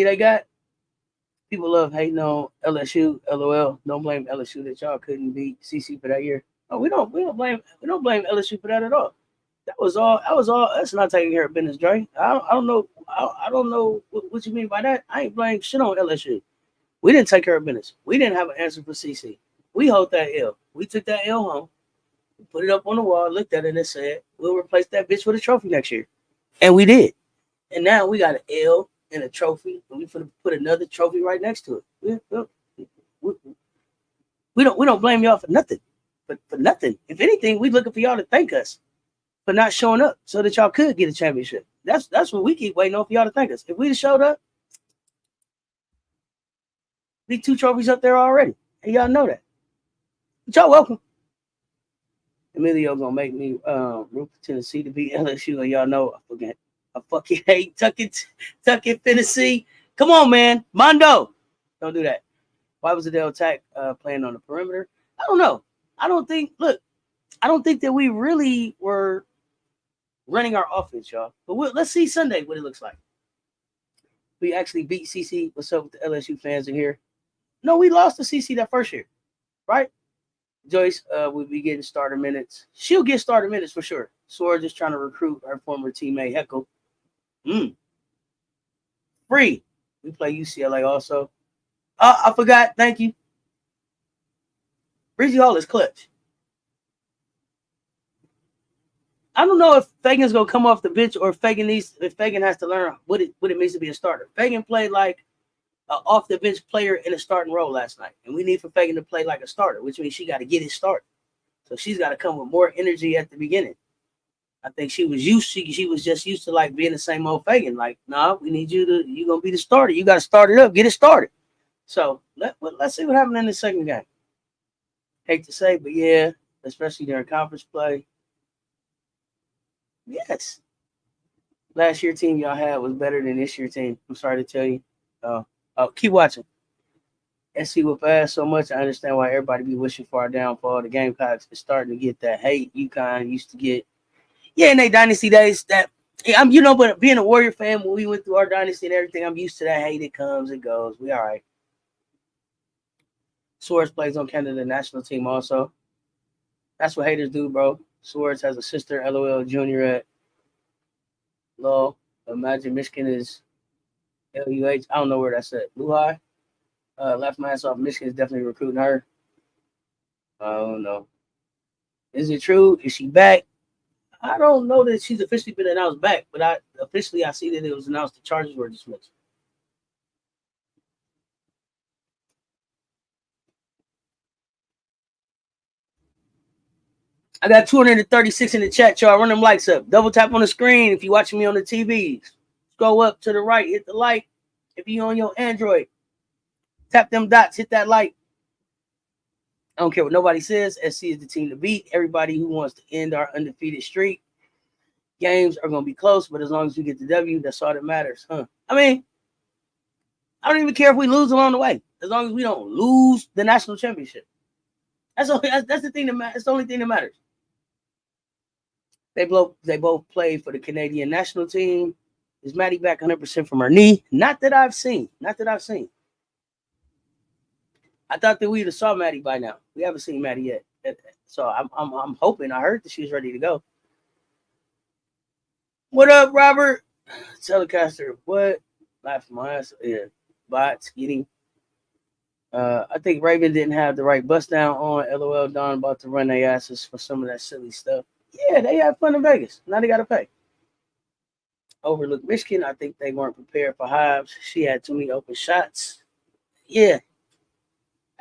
they got? People love hating on LSU. LOL. Don't blame LSU that y'all couldn't beat CC for that year. No, we don't blame LSU for that at all. That was all us not taking care of business, Dre. I don't know. I don't know what you mean by that. I ain't blaming shit on LSU. We didn't take care of business. We didn't have an answer for CC. We hold that L. We took that L home, put it up on the wall, looked at it, and said, "We'll replace that bitch with a trophy next year," and we did. And now we got an L and a trophy, and we finna put another trophy right next to it. We don't blame y'all for nothing, but for nothing. If anything, we looking for y'all to thank us for not showing up so that y'all could get a championship. That's what we keep waiting on for y'all to thank us. If we'd have showed up, be 2 trophies up there already, and y'all know that. But y'all welcome. Emilio gonna make me root for Tennessee to beat LSU, and y'all know I fucking hate Tucket, Tennessee. Come on, man, Mondo, don't do that. Why was Adhel attack playing on the perimeter? I don't know. I don't think that we really were running our offense, y'all. But let's see Sunday what it looks like. We actually beat CC. What's up with the LSU fans in here? No, we lost to CC that first year, right? Joyce will be getting starter minutes. She'll get starter minutes for sure. Sword just trying to recruit her former teammate Heckle. Free. We play UCLA also. I forgot. Thank you. Breezy Hall is clutch. I don't know if Fagan's gonna come off the bench or if Fagan has to learn what it means to be a starter. Fagan played like an off the bench player in a starting role last night, and we need for Fagan to play like a starter, which means she got to get his start. So she's got to come with more energy at the beginning. I think she was just used to like being the same old Fagan. Like, nah, we need you're gonna be the starter. You got to start it up, get it started. So let's see what happened in the second game. Hate to say, but yeah, especially during conference play. Yes. Last year team y'all had was better than this year team. I'm sorry to tell you. Keep watching. SC will pass so much. I understand why everybody be wishing for our downfall. The Gamecocks is starting to get that hate UConn used to get. Yeah, in their dynasty days, that but being a Warrior fan, when we went through our dynasty and everything, I'm used to that hate. It comes, it goes. We all right. Swords plays on Canada national team also. That's what haters do, bro. Swords has a sister, LOL Junior at Lowell. Imagine Michigan is LUH. I don't know where that's at. Blue High. Left my ass off. Michigan is definitely recruiting her. I don't know. Is it true? Is she back? I don't know that she's officially been announced back, but I see that it was announced the charges were dismissed. I got 236 in the chat, y'all. Run them likes up. Double tap on the screen if you're watching me on the TV. Scroll up to the right, hit the like. If you're on your Android, tap them dots, hit that like. I don't care what nobody says. SC is the team to beat. Everybody who wants to end our undefeated streak. Games are going to be close, but as long as we get the W, that's all that matters. I mean, I don't even care if we lose along the way. As long as we don't lose the national championship. That's the thing that matters. That's the only thing that matters. They both play for the Canadian national team. Is Maddie back 100% from her knee? Not that I've seen. I thought that we'd have saw Maddie by now. We haven't seen Maddie yet. So I'm hoping. I heard that she was ready to go. What up, Robert? Telecaster. What? Laugh my ass. Yeah. Bots getting. I think Raven didn't have the right bust down on. LOL Don about to run their asses for some of that silly stuff. Yeah, they had fun in Vegas. Now they got to pay. Overlook Michigan. I think they weren't prepared for Hives. She had too many open shots. Yeah.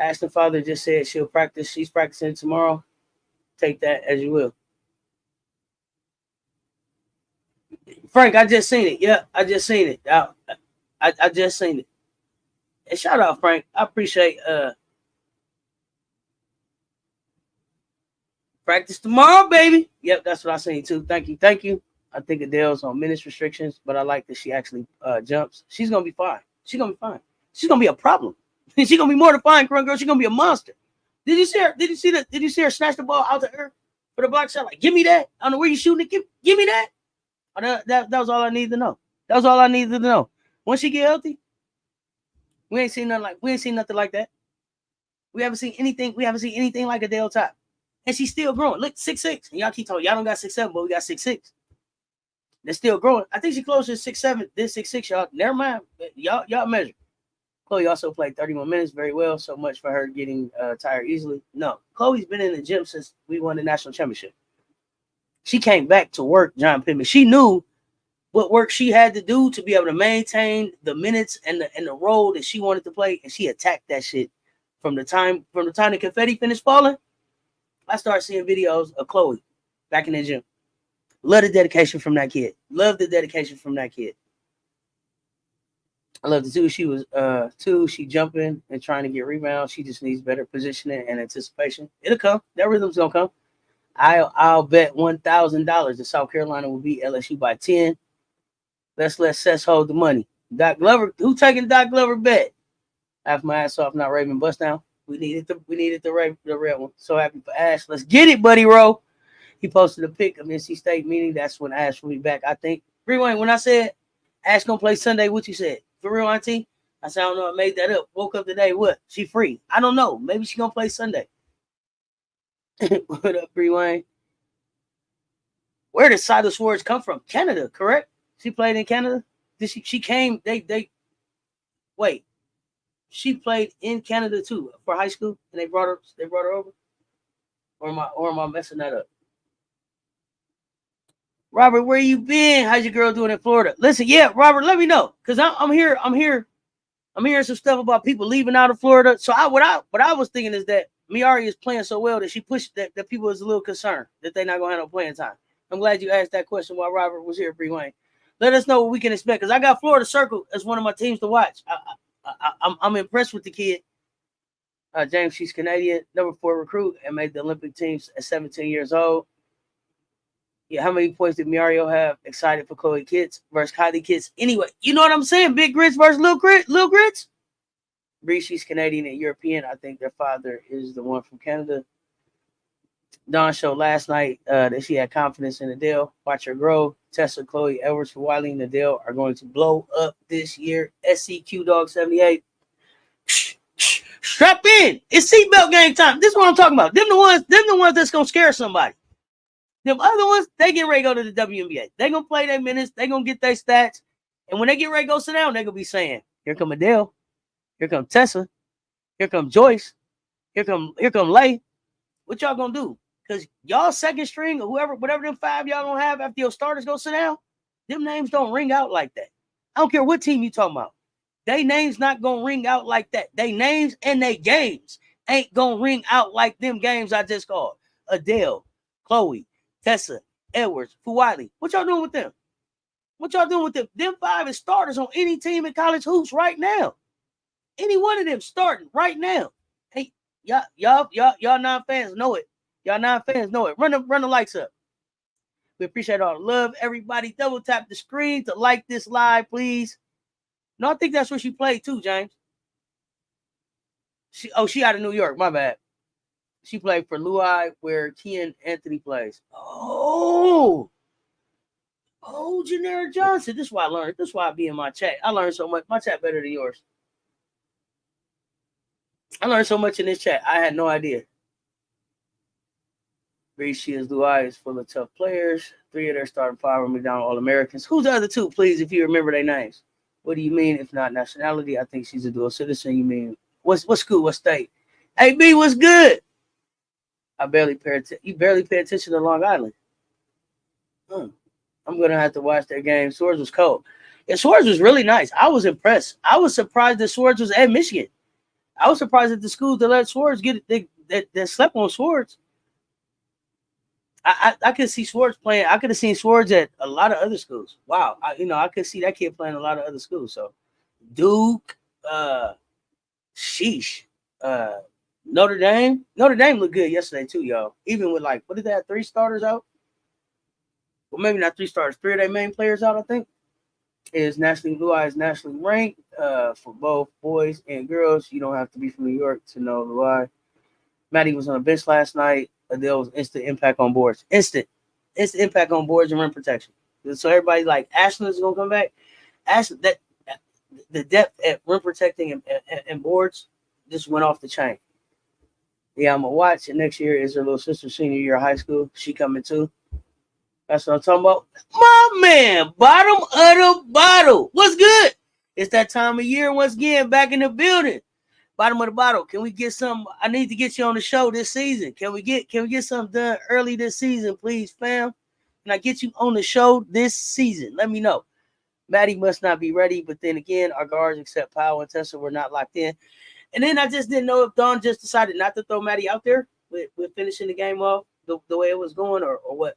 Ashlyn father just said she'll practice. She's practicing tomorrow. Take that as you will. Frank, I just seen it. Yeah, I just seen it. I just seen it. And shout out, Frank. I appreciate practice tomorrow, baby. Yep, that's what I seen too. Thank you. I think Adele's on minutes restrictions, but I like that she actually jumps. She's gonna be fine. She's gonna be a problem. She's gonna be more than fine, girl. She's gonna be a monster. Did you see her? Did you see her snatch the ball out to her for the block shot? Like, give me that. I don't know where you shooting it. Give me that. That was all I needed to know. That was all I needed to know. Once she get healthy, We ain't seen nothing like that. We haven't seen anything like Adhel top. And she's still growing. Look, 6'6". And y'all keep talking, y'all don't got 6'7", but we got 6'6". They're still growing. I think she closer to 6'7", then 6'6", y'all. Never mind. Y'all measure. Chloe also played 31 minutes very well. So much for her getting tired easily. No, Chloe's been in the gym since we won the national championship. She came back to work, John Pittman. She knew what work she had to do to be able to maintain the minutes and the role that she wanted to play, and she attacked that shit from the time the confetti finished falling. I started seeing videos of Chloe back in the gym. Love the dedication from that kid. Love the dedication from that kid. I love the two. She was she jumping and trying to get rebounds. She just needs better positioning and anticipation. It'll come. That rhythm's gonna come. I'll bet $1,000 that South Carolina will beat LSU by 10. Let's let Cess hold the money. Doc Glover, who taking Doc Glover bet? After my ass off, not Raven bust down. We needed the red one. So happy for Ash. Let's get it, buddy. Rowe. He posted a pic of NC State meeting. That's when Ash will be back. I think. Rewind. When I said Ash gonna play Sunday, what you said? For real, Auntie? I said I don't know. I made that up. Woke up today. What? She free? I don't know. Maybe she gonna play Sunday. What up, Rewind? Where did Silas Swords come from? Canada, correct? She played in Canada. Did she came? Wait. She played in Canada too for high school, and they brought her over. Or am I messing that up? Robert, where you been? How's your girl doing in Florida? Listen, yeah, Robert, let me know, cause I'm hearing some stuff about people leaving out of Florida. So what I was thinking is that Miari is playing so well that she pushed that people is a little concerned that they're not gonna have no playing time. I'm glad you asked that question while Robert was here, Bree Wayne. Let us know what we can expect, because I got Florida circled as one of my teams to watch. I'm impressed with the kid. James, she's Canadian, number 4 recruit, and made the Olympic teams at 17 years old. Yeah, how many points did Miario have? Excited for Chloe Kids versus Kylie Kids. Anyway, you know what I'm saying? Big Grits versus Little Grits. Bree, she's Canadian and European. I think their father is the one from Canada. Dawn showed last night that she had confidence in Adhel. Watch her grow. Tessa, Chloe, Edwards, for Wiley, and Adhel are going to blow up this year. SCQ Dog 78. Strap in. It's seatbelt game time. This is what I'm talking about. Them the ones that's gonna scare somebody. Them other ones, they get ready to go to the WNBA. They gonna play their minutes. They gonna get their stats. And when they get ready to go sit down, they gonna be saying, "Here come Adhel. Here come Tessa. Here come Joyce. Here come Lay. What y'all gonna do? Because y'all second string or whatever them 5 y'all don't have after your starters go sit down, them names don't ring out like that. I don't care what team you talking about. They names not gonna ring out like that. They names and they games ain't gonna ring out like them games I just called. Adhel, Chloe, Tessa, Edwards, Fuwali. What y'all doing with them? What y'all doing with them? Them 5 is starters on any team in college hoops right now. Any one of them starting right now. Hey, y'all non-fans know it. Y'all non-fans know it. Run the lights up. We appreciate all the love. Everybody, double tap the screen to like this live, please. No, I think that's where she played too, James. She out of New York. My bad. She played for Lehigh, where Kian Anthony plays. Oh, Janera Johnson. This is why I learned. This is why I be in my chat. I learned so much. My chat better than yours. I learned so much in this chat. I had no idea. Shields Lehigh is full of tough players. 3 of their starting 5 are McDonald All-Americans. Who's the other 2, please, if you remember their names? What do you mean, if not nationality? I think she's a dual citizen. You mean, what school, what state? Hey, B, what's good? You barely pay attention to Long Island. I'm going to have to watch their game. Swords was cold. Yeah, Swords was really nice. I was impressed. I was surprised that Swords was at Michigan. I was surprised that the schools that let Swords get it, that slept on Swords. I could see Swords playing. I could have seen Swords at a lot of other schools. Wow. I could see that kid playing a lot of other schools. So Duke, sheesh. Notre Dame looked good yesterday too, y'all. Even with what did they have, 3 starters out? Well, maybe not 3 starters. 3 of their main players out, I think. Blue Eye is nationally ranked for both boys and girls. You don't have to be from New York to know Blue Eye. Maddie was on the bench last night. Adhel was instant impact on boards. Instant impact on boards and rim protection. So everybody Ashlyn is gonna come back. Ashlyn, the depth at rim protecting and boards just went off the chain. Yeah, I'm gonna watch. And next year is her little sister senior year of high school. She coming too. That's what I'm talking about. My man, bottom of the bottle. What's good? It's that time of year once again, back in the building. Bottom of the bottle. Can we get some? I need to get you on the show this season. Can we get something done early this season, please, fam? Can I get you on the show this season? Let me know. Maddie must not be ready, but then again, our guards except Powell and Tessa were not locked in. And then I just didn't know if Dawn just decided not to throw Maddie out there with finishing the game off the way it was going or what.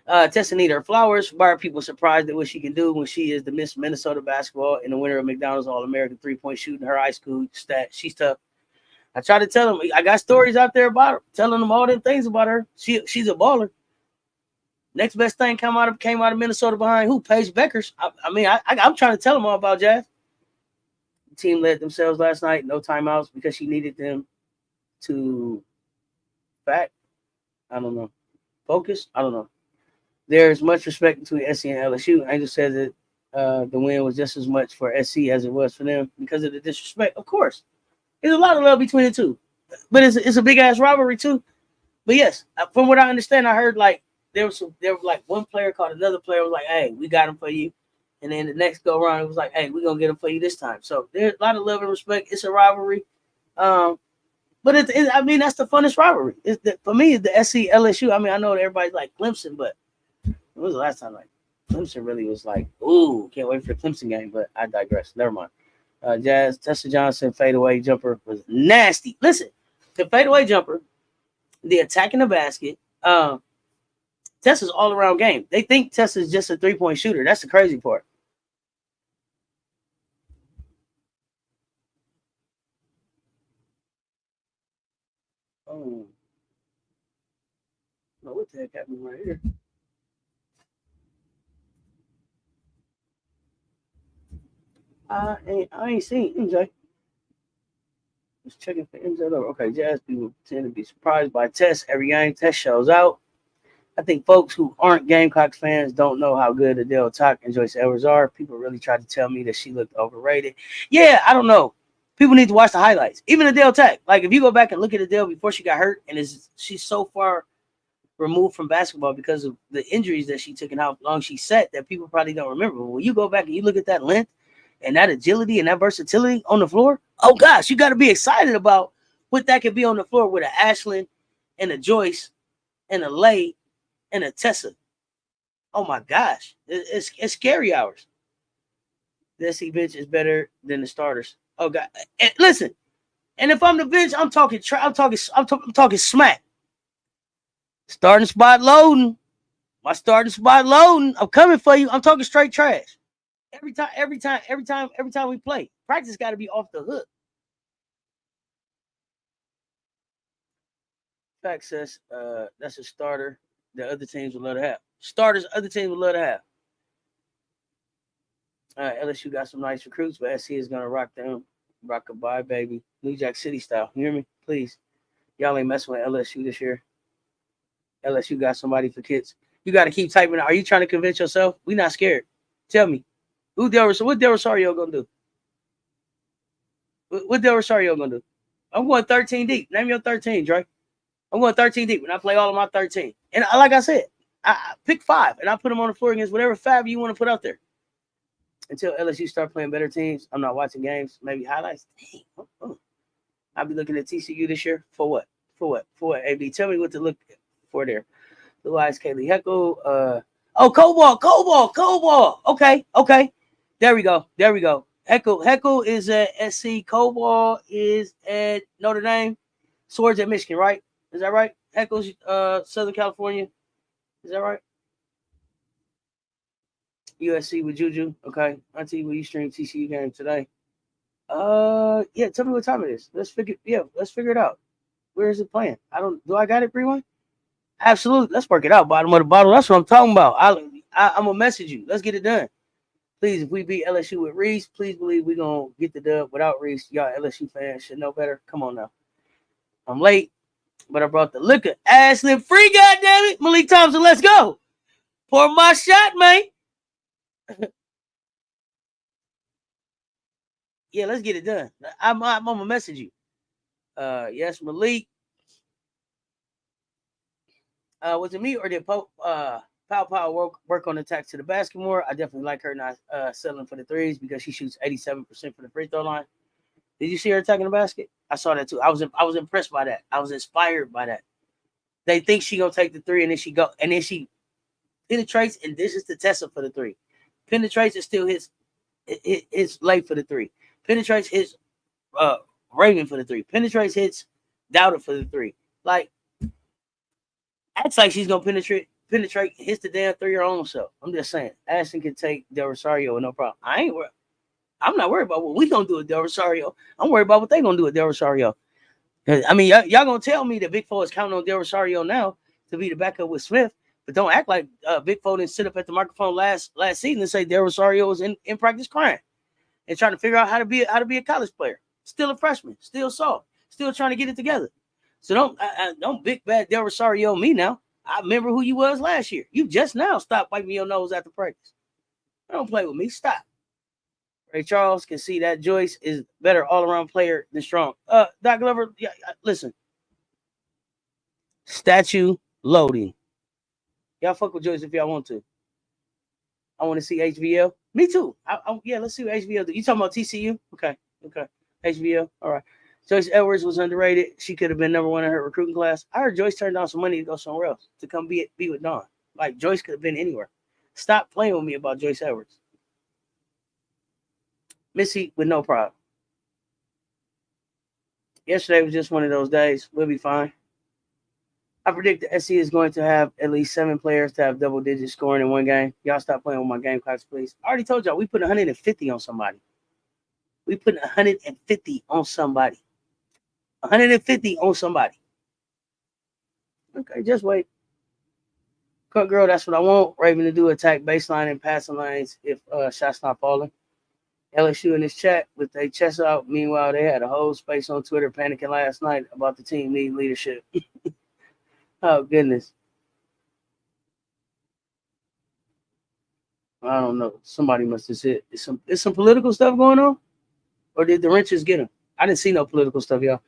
Tessa need her flowers. Why are people surprised at what she can do when she is the Miss Minnesota basketball and the winner of McDonald's All-American three-point shooting? Her high school stat. She's tough. I try to tell them. I got stories out there about her, telling them all them things about her. She's a baller. Next best thing came out of Minnesota behind who? Paige Beckers. I'm trying to tell them all about Jazz. The team led themselves last night. No timeouts because she needed them to focus. I don't know. There's much respect between SC and LSU. Angel says that the win was just as much for SC as it was for them because of the disrespect. Of course, there's a lot of love between the two, but it's a big ass rivalry too. But yes, from what I understand, I heard like there was like one player called another player was like, "Hey, we got him for you," and then the next go around it was like, "Hey, we're gonna get him for you this time." So there's a lot of love and respect. It's a rivalry, but that's the funnest rivalry. For me, it's the SC LSU. I mean, I know that everybody's like Clemson, but when was the last time like Clemson really was like, ooh, can't wait for the Clemson game, but I digress. Never mind. Jazz, Tessa Johnson, fadeaway jumper was nasty. Listen, the fadeaway jumper, the attack in the basket, Tessa's all-around game. They think Tessa's just a three-point shooter. That's the crazy part. Oh. What the heck happened right here? I ain't seen MJ. Just checking for MJ over. Okay, Jazz people tend to be surprised by Tess every game. Tess shows out. I think folks who aren't Gamecocks fans don't know how good Adhel Talk and Joyce Edwards are. People really tried to tell me that she looked overrated. Yeah, I don't know. People need to watch the highlights. Even Adhel Talk. Like if you go back and look at Adhel before she got hurt, and she's so far removed from basketball because of the injuries that she took and how long she sat that people probably don't remember. But when you go back and you look at that length and that agility and that versatility on the floor, oh gosh, you got to be excited about what that could be on the floor with an Ashlyn and a Joyce and a Lay and a Tessa. Oh my gosh, it's scary hours. The SC bench is better than the starters. Oh god, and listen, and if I'm the bench, I'm talking smack. Starting spot loading. My starting spot loading. I'm coming for you. I'm talking straight trash. Every time we play. Practice got to be off the hook. Fact says that's a starter that other teams would love to have. Starters other teams would love to have. LSU got some nice recruits, but SC is gonna rock them. Rock a bye, baby. New Jack City style. You hear me? Please. Y'all ain't messing with LSU this year. LSU got somebody for kids. You got to keep typing. Are you trying to convince yourself? We not scared. Tell me. What Del Rosario gonna do? What Del Rosario gonna do? I'm going 13 deep. Name your 13, Drake. I'm going 13 deep when I play all of my 13. And like I said, I pick 5 and I put them on the floor against whatever 5 you want to put out there. Until LSU start playing better teams, I'm not watching games. Maybe highlights. Dang. I'll be looking at TCU this year. For what? For what? AB, tell me what to look for there. Blue Eyes, Kaylee Heckle. Cobalt. Okay. There we go. Heckle is at SC. Cobalt is at Notre Dame. Swords at Michigan, right? Is that right? Heckle's Southern California. Is that right? USC with Juju. Okay. Auntie, will you stream TCU game today? Yeah, tell me what time it is. Let's figure it out. Where is it playing? Do I got it, Rewind? Absolutely. Let's work it out. Bottom of the bottle. That's what I'm talking about. I'm gonna message you. Let's get it done. Please, if we beat LSU with Reese, please believe we're gonna get the dub without Reese. Y'all LSU fans should know better. Come on now. I'm late, but I brought the liquor. Ashlyn free, goddammit. Malik Thompson, let's go. Pour my shot, mate. Yeah, let's get it done. I'm gonna message you. Yes, Malik. Was it me or did Pow work on attack to the basket more? I definitely like her not settling for the threes because she shoots 87% for the free throw line. Did you see her attacking the basket? I saw that too. I was impressed by that. I was inspired by that. They think she gonna take the three and then she penetrates and dishes to Tessa for the three. Penetrates and still hits late for the three. Penetrates hits Raven for the three. Penetrates hits Dowder for the three. Like acts like she's gonna penetrate, hits the damn three her own self. I'm just saying, Ashlyn can take Del Rosario with no problem. I'm not worried about what we gonna do with Del Rosario. I'm worried about what they gonna do with Del Rosario. I mean, y'all gonna tell me that Big Four is counting on Del Rosario now to be the backup with Smith, but don't act like Big Four didn't sit up at the microphone last season and say Del Rosario was in practice crying and trying to figure out how to be a college player. Still a freshman, still soft, still trying to get it together. So don't big bad Del Rosario me now. I remember who you was last year. You just now stopped wiping your nose after practice. Don't play with me. Stop. Ray Charles can see that Joyce is better all-around player than Strong. Doc Glover, yeah, listen. Statue loading. Y'all fuck with Joyce if y'all want to. I want to see HVL. Me too. Yeah, let's see what HVL do. You talking about TCU? Okay. HVL. All right. Joyce Edwards was underrated. She could have been number one in her recruiting class. I heard Joyce turned down some money to go somewhere else to come be with Dawn. Like Joyce could have been anywhere. Stop playing with me about Joyce Edwards. Missy with no problem. Yesterday was just one of those days. We'll be fine. I predict the SC is going to have at least 7 players to have double-digit scoring in one game. Y'all stop playing with my game clocks, please. I already told y'all we put 150 on somebody. We put 150 on somebody. 150 on somebody. Okay, just wait. Cut girl, that's what I want. Raven to do attack baseline and passing lanes if shots not falling. LSU in this chat with their chest out. Meanwhile, they had a whole space on Twitter panicking last night about the team needing leadership. Oh, goodness. I don't know. Somebody must have said, is some political stuff going on? Or did the wrenches get him? I didn't see no political stuff, y'all.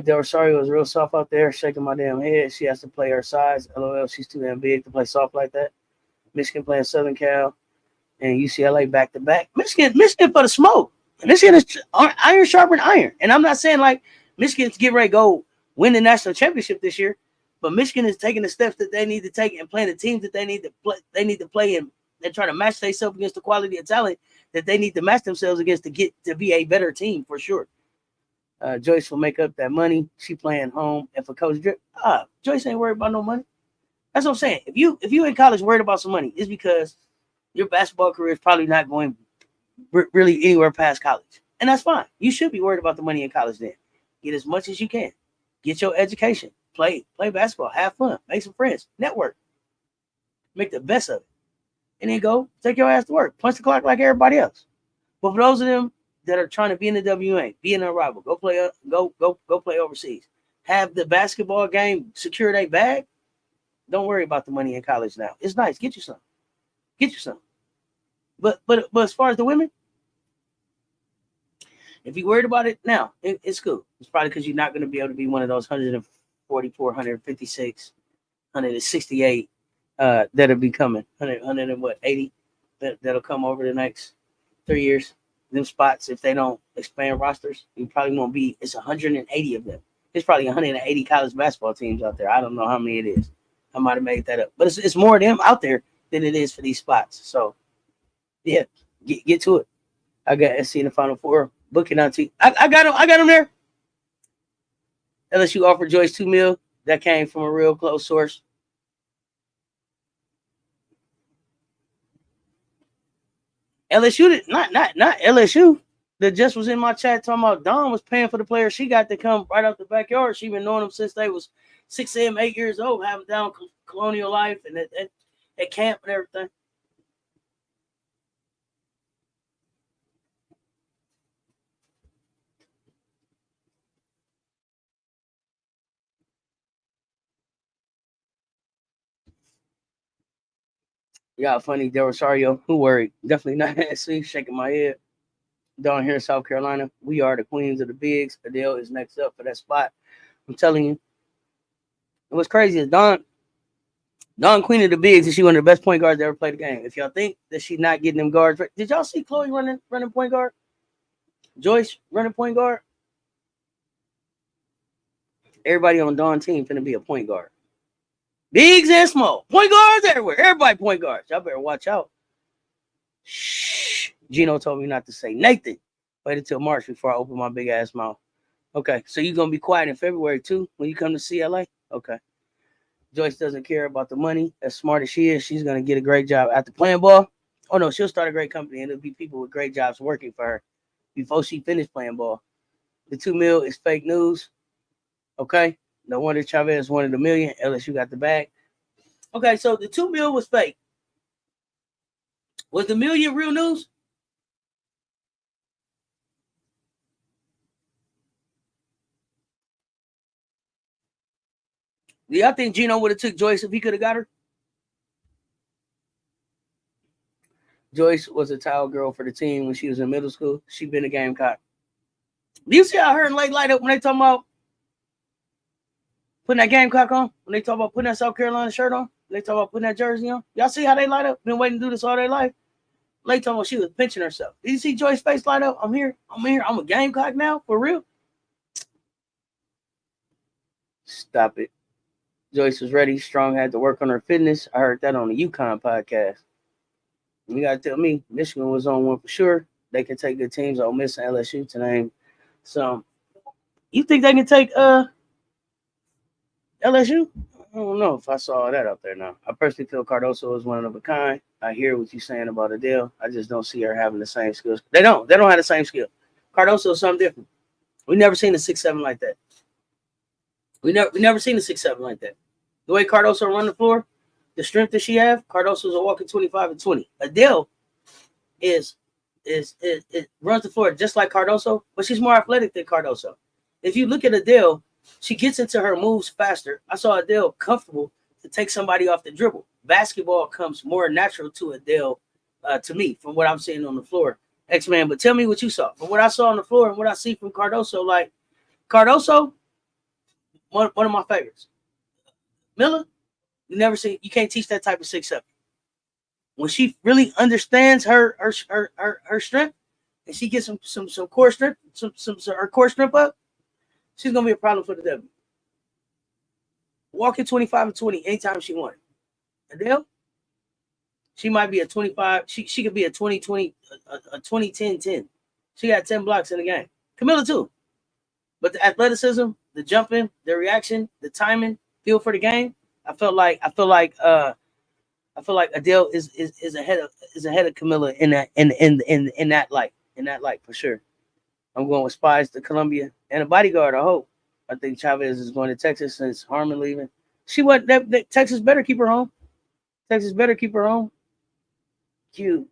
Del Rosario is real soft out there, shaking my damn head. She has to play her size. LOL, she's too damn big to play soft like that. Michigan playing Southern Cal and UCLA back to back. Michigan for the smoke. Michigan is iron sharpened iron. And I'm not saying like Michigan's getting ready to go win the national championship this year, but Michigan is taking the steps that they need to take and playing the teams that they need to play. They need to play in. They're trying to match themselves against the quality of talent that they need to match themselves against to get to be a better team for sure. Joyce will make up that money. She playing home, and for Coach Drip, Joyce ain't worried about no money. That's what I'm saying. If you in college worried about some money, it's because your basketball career is probably not going really anywhere past college, and that's fine. You should be worried about the money in college. Then get as much as you can. Get your education. Play basketball. Have fun. Make some friends. Network. Make the best of it, and then go take your ass to work. Punch the clock like everybody else. But for those of them that are trying to be in the WA, be in a rival, go play overseas. Have the basketball game secure their bag. Don't worry about the money in college now. It's nice. Get you some. But as far as the women, if you're worried about it now, it's cool. It's probably because you're not going to be able to be one of those 144, 156, 168 that'll be coming. 180 that'll come over the next 3 years. Them spots, if they don't expand rosters, you probably won't be. It's 180 of them. There's probably 180 college basketball teams out there. I don't know how many it is. I might have made that up, but it's more of them out there than it is for these spots. So, yeah, get to it. I got SC in the Final Four. Booking on T. I got him. I got him there. LSU offered Joyce $2 million. That came from a real close source. LSU did not LSU. That just was in my chat talking about Dawn was paying for the players she got to come right out the backyard. She been knowing them since they was 6, 7, 8 years old, having down colonial life and at camp and everything. Yeah, funny. Del Rosario, who worried? Definitely not. See, shaking my head. down here in South Carolina. We are the queens of the bigs. Adhel is next up for that spot. I'm telling you. And what's crazy is Dawn queen of the bigs, and she one of the best point guards that ever played the game. If y'all think that she's not getting them guards, did y'all see Chloe running point guard? Joyce running point guard? Everybody on Dawn team finna be a point guard. Bigs and small. Point guards everywhere. Everybody point guards. Y'all better watch out. Shh. Gino told me not to say Nathan. Wait until March before I open my big ass mouth. Okay, so you're gonna be quiet in February too when you come to CLA? Okay. Joyce doesn't care about the money. As smart as she is, she's gonna get a great job after playing ball. Oh no, she'll start a great company and it'll be people with great jobs working for her before she finished playing ball. The $2 million is fake news. Okay. No wonder Chavez wanted $1 million. LSU got the bag. Okay, so the $2 million was fake. Was the $1 million real news? Do y'all think Gino would have took Joyce if he could have got her? Joyce was a towel girl for the team when she was in middle school. She been a Gamecock. Do you see how her and Lake light up when they talking about putting that Gamecock on? When they talk about putting that South Carolina shirt on? When they talk about putting that jersey on? Y'all see how they light up? Been waiting to do this all their life. Lake talking about she was pinching herself. Did you see Joyce's face light up? I'm here. I'm a Gamecock now? For real? Stop it. Joyce was ready. Strong had to work on her fitness. I heard that on the UConn podcast. You got to tell me, Michigan was on one for sure. They can take good teams. Ole Miss and LSU to name some. You think they can take LSU? I don't know if I saw that out there now. I personally feel Cardoso is one of a kind. I hear what you're saying about Adhel. I just don't see her having the same skills. They don't have the same skill. Cardoso is something different. We never seen a 6'7" like that. We never seen a 6'7" like that. The way Cardoso run the floor, the strength that she have, Cardoso's a walking 25 and 20. Adhel is runs the floor just like Cardoso, but she's more athletic than Cardoso. If you look at Adhel, she gets into her moves faster. I saw Adhel comfortable to take somebody off the dribble. Basketball comes more natural to Adhel, to me, from what I'm seeing on the floor. X-Man, but tell me what you saw. From what I saw on the floor and what I see from Cardoso, like Cardoso, one of my favorites. Miller, you can't teach that type of 6'7". When she really understands her strength and she gets some core strength, her core strength up, she's gonna be a problem for the W. Walking 25 and 20 anytime she wants. Adhel, she might be a 25. She could be a 20-20, a 20-10-10. She got 10 blocks in the game. Camilla too. But the athleticism, the jumping, the reaction, the timing, feel for the game. I feel like Adhel is ahead of Camilla in that light for sure. I'm going with Spies to Columbia and a bodyguard. I hope. I think Chavez is going to Texas since Harmon leaving. She went. That Texas better keep her home. Texas better keep her home. Cute.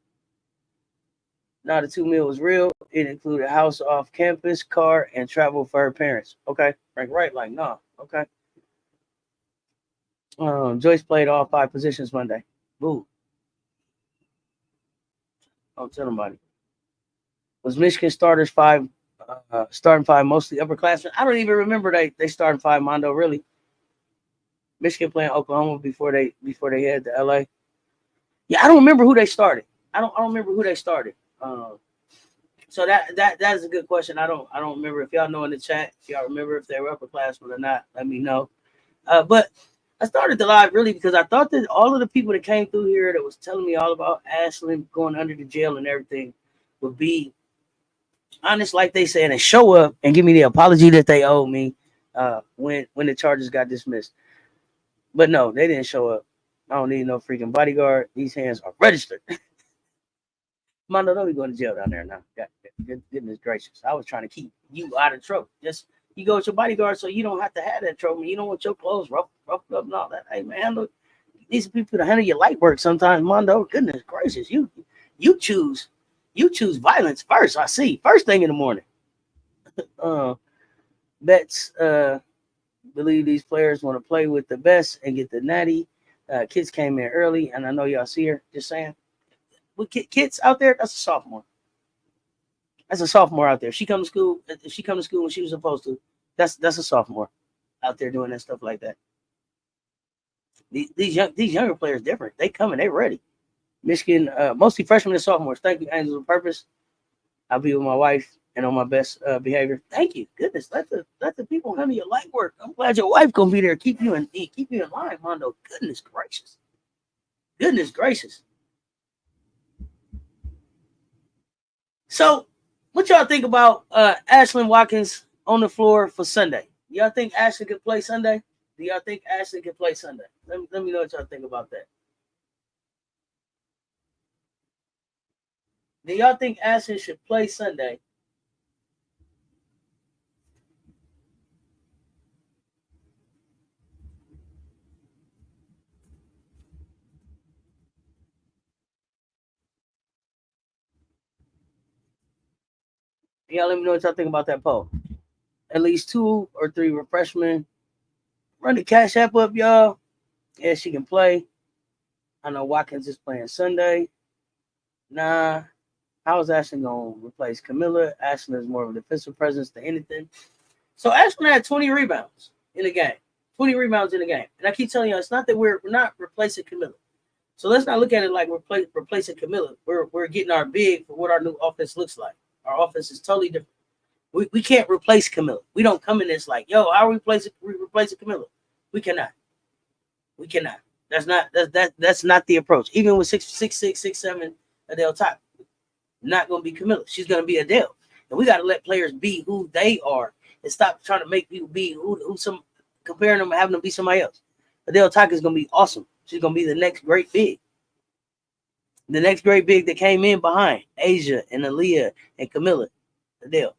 Now the $2 million was real. It included a house off campus, car, and travel for her parents. Okay, right. Like no. Okay. Joyce played all 5 positions Monday. Boo. Don't tell nobody. Was Michigan starting 5 mostly upperclassmen? I don't even remember they started 5 Mondo really. Michigan playing Oklahoma before they head to LA. Yeah, I don't remember who they started. I don't remember who they started. So that is a good question. I don't remember. If y'all know in the chat, if y'all remember if they were upperclassmen or not, let me know. But I started the live really because I thought that all of the people that came through here that was telling me all about Ashlyn going under the jail and everything would be honest, like they said, and show up and give me the apology that they owed me when the charges got dismissed. But no, they didn't show up. I don't need no freaking bodyguard. These hands are registered. Mondo, don't be going to jail down there now. Goodness gracious. I was trying to keep you out of trouble. Just you go with your bodyguard so you don't have to have that trouble. You don't want your clothes roughed up and all that. Hey man, these people to handle your light work sometimes, Mondo. Goodness gracious. You choose violence first. I see. First thing in the morning. Bets believe these players want to play with the best and get the natty. Kids came in early, and I know y'all see her. Just saying. With kids out there, that's a sophomore. That's a sophomore out there. She come to school. If she come to school when she was supposed to, that's a sophomore out there doing that stuff like that. These younger players different. They coming. They ready. Michigan, mostly freshmen and sophomores. Thank you, Angels of Purpose. I'll be with my wife and on my best behavior. Thank you. Goodness, let the people handle your light work. I'm glad your wife gonna be there. Keep you in line, Mondo. Goodness gracious. Goodness gracious. So, what y'all think about Ashlyn Watkins on the floor for Sunday? Y'all think Ashlyn could play Sunday? Do y'all think Ashlyn could play Sunday? Let me know what y'all think about that. Do y'all think Ashlyn should play Sunday? Y'all let me know what y'all think about that poll. At least 2 or 3 were freshmen. Run the Cash App up, y'all. Yeah, she can play. I know Watkins is playing Sunday. Nah. How is Ashlyn going to replace Camilla? Ashlyn is more of a defensive presence than anything. So Ashlyn had 20 rebounds in the game. 20 rebounds in the game. And I keep telling you, it's not that we're not replacing Camilla. So let's not look at it like we're replacing Camilla. We're getting our big for what our new offense looks like. Our offense is totally different. We can't replace Camilla. We don't come in this like, yo, how are we replacing Camilla? We cannot. We cannot. That's not the approach. Even with 6'6", 6'7", Adhel top, not gonna be Camilla. She's gonna be Adhel. And we gotta let players be who they are and stop trying to make people be who some comparing them and having them be somebody else. Adhel Taka is gonna be awesome. She's gonna be the next great big. The next great big that came in behind Asia and Aaliyah and Camilla, Adhel.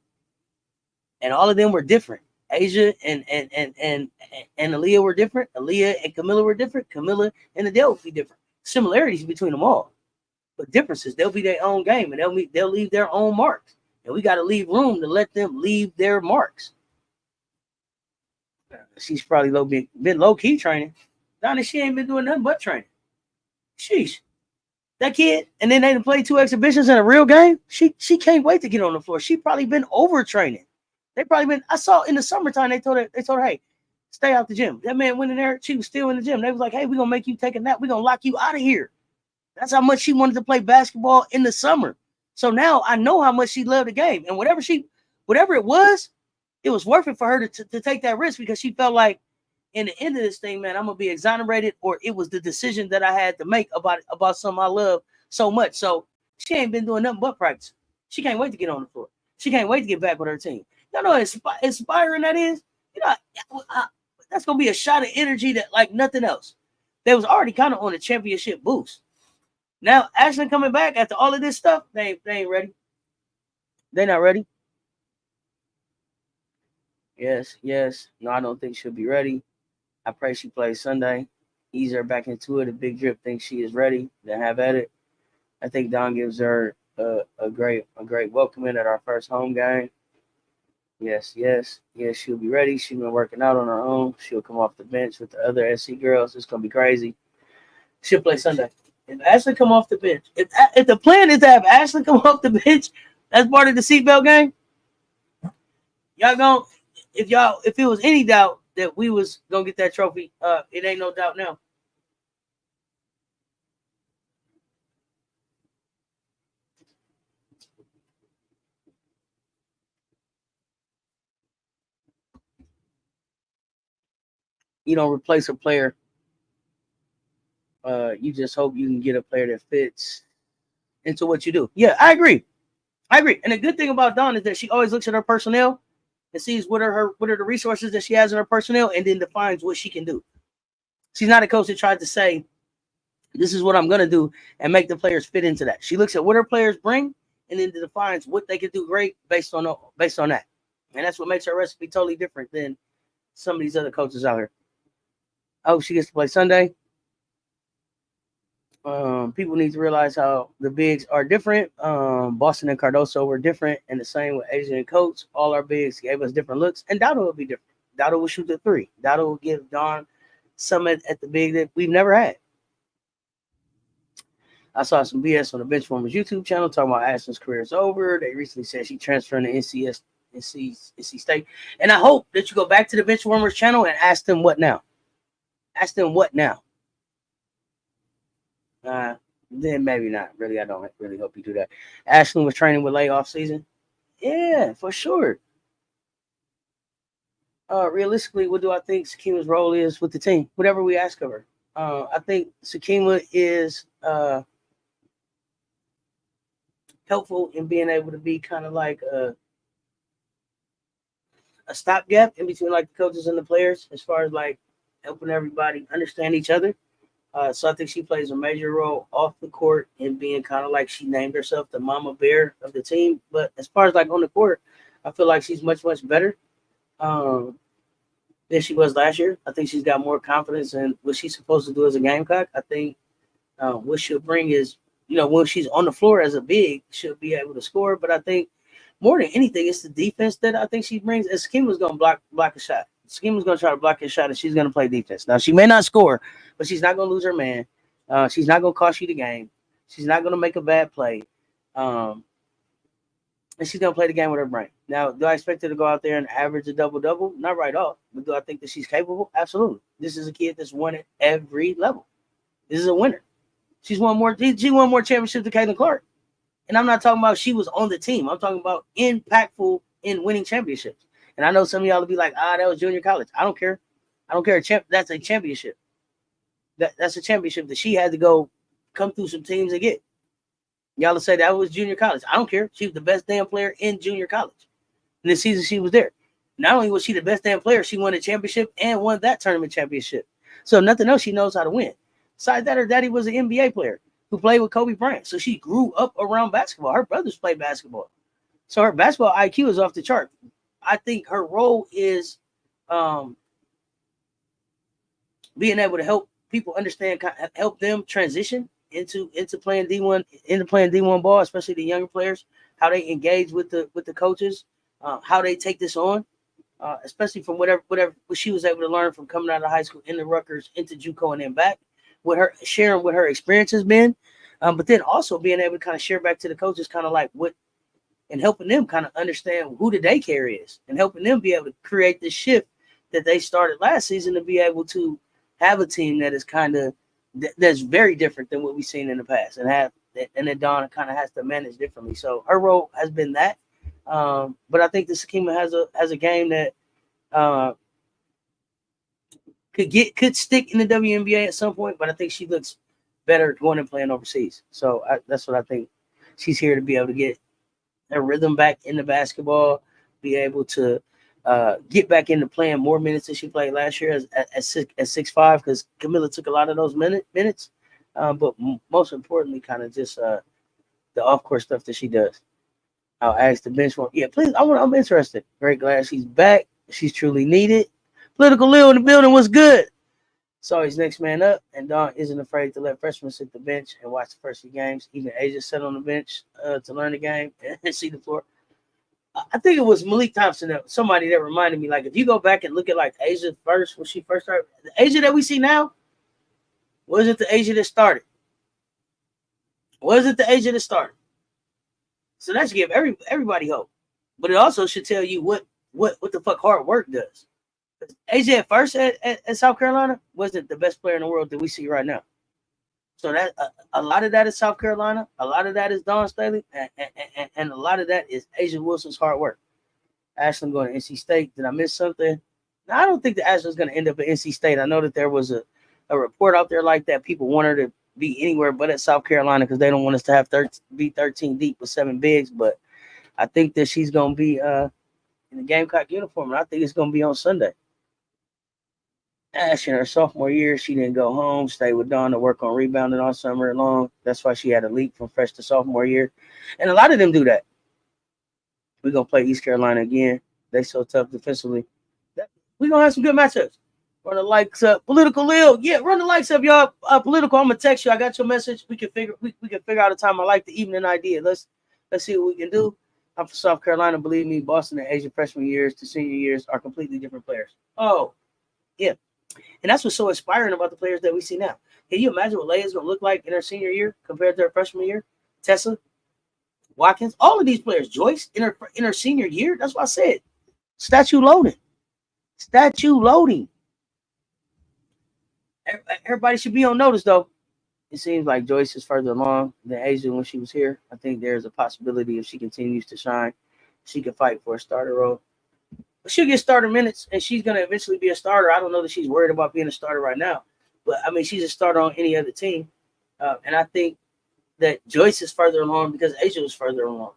And all of them were different. Asia and Aaliyah were different. Aaliyah and Camilla were different. Camilla and Adhel would be different. Similarities between them all, but differences. They'll be their own game, and they'll leave their own marks. And we got to leave room to let them leave their marks. She's probably been low key training. Donna, she ain't been doing nothing but training. Sheesh. That kid, and then they played 2 exhibitions in a real game. She can't wait to get on the floor. She probably been overtraining. They probably been. I saw in the summertime they told her, hey, stay out the gym. That man went in there. She was still in the gym. They was like, hey, we're gonna make you take a nap. We're gonna lock you out of here. That's how much she wanted to play basketball in the summer. So now I know how much she loved the game, and whatever it was worth it for her to take that risk because she felt like in the end of this thing, man, I'm gonna be exonerated, or it was the decision that I had to make about something I love so much. So she ain't been doing nothing but practice. She can't wait to get on the floor. She can't wait to get back with her team. You know how inspiring that is? You know, that's going to be a shot of energy that like nothing else. They was already kind of on a championship boost. Now, Ashlyn coming back after all of this stuff, they ain't ready. They're not ready. Yes. No, I don't think she'll be ready. I pray she plays Sunday. Ease her back into it. A big drip thinks she is ready. Then have at it. I think Don gives her a great welcoming at our first home game. Yes, she'll be ready. She's been working out on her own. She'll come off the bench with the other SC girls. It's going to be crazy. She'll play Sunday. If Ashlyn come off the bench, if the plan is to have Ashlyn come off the bench, that's part of the seatbelt game. Y'all going if it was any doubt that we was going to get that trophy, it ain't no doubt now. You don't replace a player. You just hope you can get a player that fits into what you do. Yeah, I agree. And the good thing about Dawn is that she always looks at her personnel and sees what are the resources that she has in her personnel, and then defines what she can do. She's not a coach that tries to say, this is what I'm going to do and make the players fit into that. She looks at what her players bring and then defines what they can do great based on that. And that's what makes her recipe totally different than some of these other coaches out here. I hope she gets to play Sunday. People need to realize how the bigs are different. Boston and Cardoso were different, and the same with Asian and Coates. All our bigs gave us different looks, and Dotto will be different. Dotto will shoot the 3. Dotto will give Dawn some at the big that we've never had. I saw some BS on the Benchwarmers YouTube channel talking about Ashlyn's career is over. They recently said she transferred to NC State. And I hope that you go back to the Benchwarmers channel and ask them what now. Ask them what now. Then maybe not. Really, I don't really hope you do that. Ashlyn was training with layoff season. Yeah, for sure. Realistically, what do I think Sakima's role is with the team? Whatever we ask of her. I think Sakima is helpful in being able to be kind of like a stopgap in between like the coaches and the players as far as like helping everybody understand each other. So I think she plays a major role off the court in being kind of like she named herself the mama bear of the team. But as far as like on the court, I feel like she's much, much better than she was last year. I think she's got more confidence in what she's supposed to do as a Gamecock. I think what she'll bring is, when she's on the floor as a big, she'll be able to score. But I think more than anything, it's the defense that I think she brings. And Skima's going to block a shot. Skima's going to try to block his shot, and she's going to play defense. Now, she may not score, but she's not going to lose her man. She's not going to cost you the game. She's not going to make a bad play. And she's going to play the game with her brain. Now, do I expect her to go out there and average a double-double? Not right off. But do I think that she's capable? Absolutely. This is a kid that's won at every level. This is a winner. She won more championships than Caitlin Clark. And I'm not talking about she was on the team. I'm talking about impactful in winning championships. And I know some of y'all will be like, that was junior college. I don't care. I don't care. That's a championship. That's a championship that she had to go come through some teams and get. Y'all will say that was junior college. I don't care. She was the best damn player in junior college. In the season she was there. Not only was she the best damn player, she won a championship and won that tournament championship. So nothing else, she knows how to win. Besides that, her daddy was an NBA player who played with Kobe Bryant. So she grew up around basketball. Her brothers played basketball. So her basketball IQ is off the chart. I think her role is being able to help people understand, help them transition into playing D1 ball, especially the younger players, how they engage with the coaches, how they take this on, especially from whatever what she was able to learn from coming out of high school into Rutgers, into JUCO, and then back, with her sharing what her experience has been, but then also being able to kind of share back to the coaches, kind of like what, and helping them kind of understand who the daycare is, and helping them be able to create the shift that they started last season to be able to have a team that is kind of that's very different than what we've seen in the past, and then Dawn kind of has to manage differently. So her role has been that, but I think the Sakima has a game that could stick in the WNBA at some point, but I think she looks better going and playing overseas. So that's what I think. She's here to be able to get her rhythm back into basketball, be able to get back into playing more minutes than she played last year at 6'5", because Camilla took a lot of those minutes. But most importantly, kind of just the off-court stuff that she does. I'll ask the bench one. Yeah, please. I'm interested. Very glad she's back. She's truly needed. Political Lil in the building was good. So he's next man up, and Dawn isn't afraid to let freshmen sit the bench and watch the first few games. Even Asia sat on the bench to learn the game and see the floor. I think it was Malik Thompson, somebody that reminded me, like, if you go back and look at like Asia first, when she first started, the Asia that we see now wasn't the Asia that started. Wasn't the Asia that started. So that should give everybody hope. But it also should tell you what the fuck hard work does. AJ at first at South Carolina wasn't the best player in the world that we see right now. So that a lot of that is South Carolina, a lot of that is Dawn Staley, and a lot of that is Asia Wilson's hard work. Ashlyn going to NC State. Did I miss something? No, I don't think that Ashlyn's going to end up at NC State. I know that there was a report out there like that. People want her to be anywhere but at South Carolina because they don't want us to have be 13 deep with 7 bigs. But I think that she's going to be in the Gamecock uniform, and I think it's going to be on Sunday. Ash in her sophomore year, she didn't go home, stayed with Dawn to work on rebounding all summer long. That's why she had a leap from fresh to sophomore year. And a lot of them do that. We're going to play East Carolina again. They so tough defensively. We're going to have some good matchups. Run the likes up. Political Lil. Yeah, run the likes up, y'all. Political, I'm going to text you. I got your message. We can figure out a time. I like the evening idea. Let's see what we can do. I'm from South Carolina. Believe me, Boston and Asia freshman years to senior years are completely different players. Oh, yeah. And that's what's so inspiring about the players that we see now. Can you imagine what Leia's going to look like in her senior year compared to her freshman year? Tessa, Watkins, all of these players. Joyce in her senior year. That's what I said. Statue loading. Everybody should be on notice, though. It seems like Joyce is further along than Asia when she was here. I think there's a possibility if she continues to shine, she could fight for a starter role. But she'll get starter minutes, and she's going to eventually be a starter. I don't know that she's worried about being a starter right now. But, I mean, she's a starter on any other team. And I think that Joyce is further along because Asia was further along.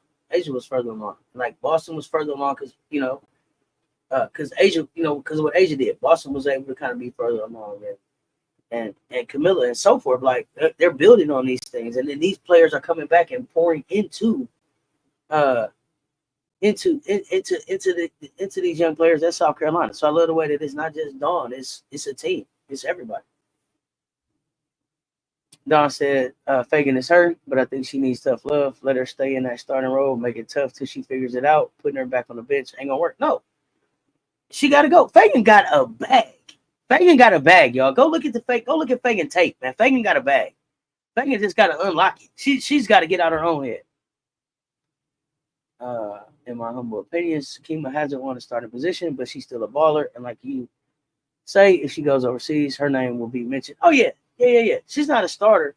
Like, Boston was further along because, because Asia, because of what Asia did. Boston was able to kind of be further along there. And Camilla and so forth, like they're building on these things, and then these players are coming back and pouring into these young players at South Carolina. So I love the way that it's not just Dawn; it's a team, it's everybody. Dawn said Fagan is hurt, but I think she needs tough love. Let her stay in that starting role, make it tough till she figures it out. Putting her back on the bench ain't gonna work. No, she got to go. Fagan got a bag. Fagan got a bag, y'all. Go look at Fagan tape, man. Fagan got a bag. Fagan just got to unlock it. She's got to get out her own head. In my humble opinion, Sakima hasn't won a starting position, but she's still a baller. And like you say, if she goes overseas, her name will be mentioned. Oh yeah. She's not a starter.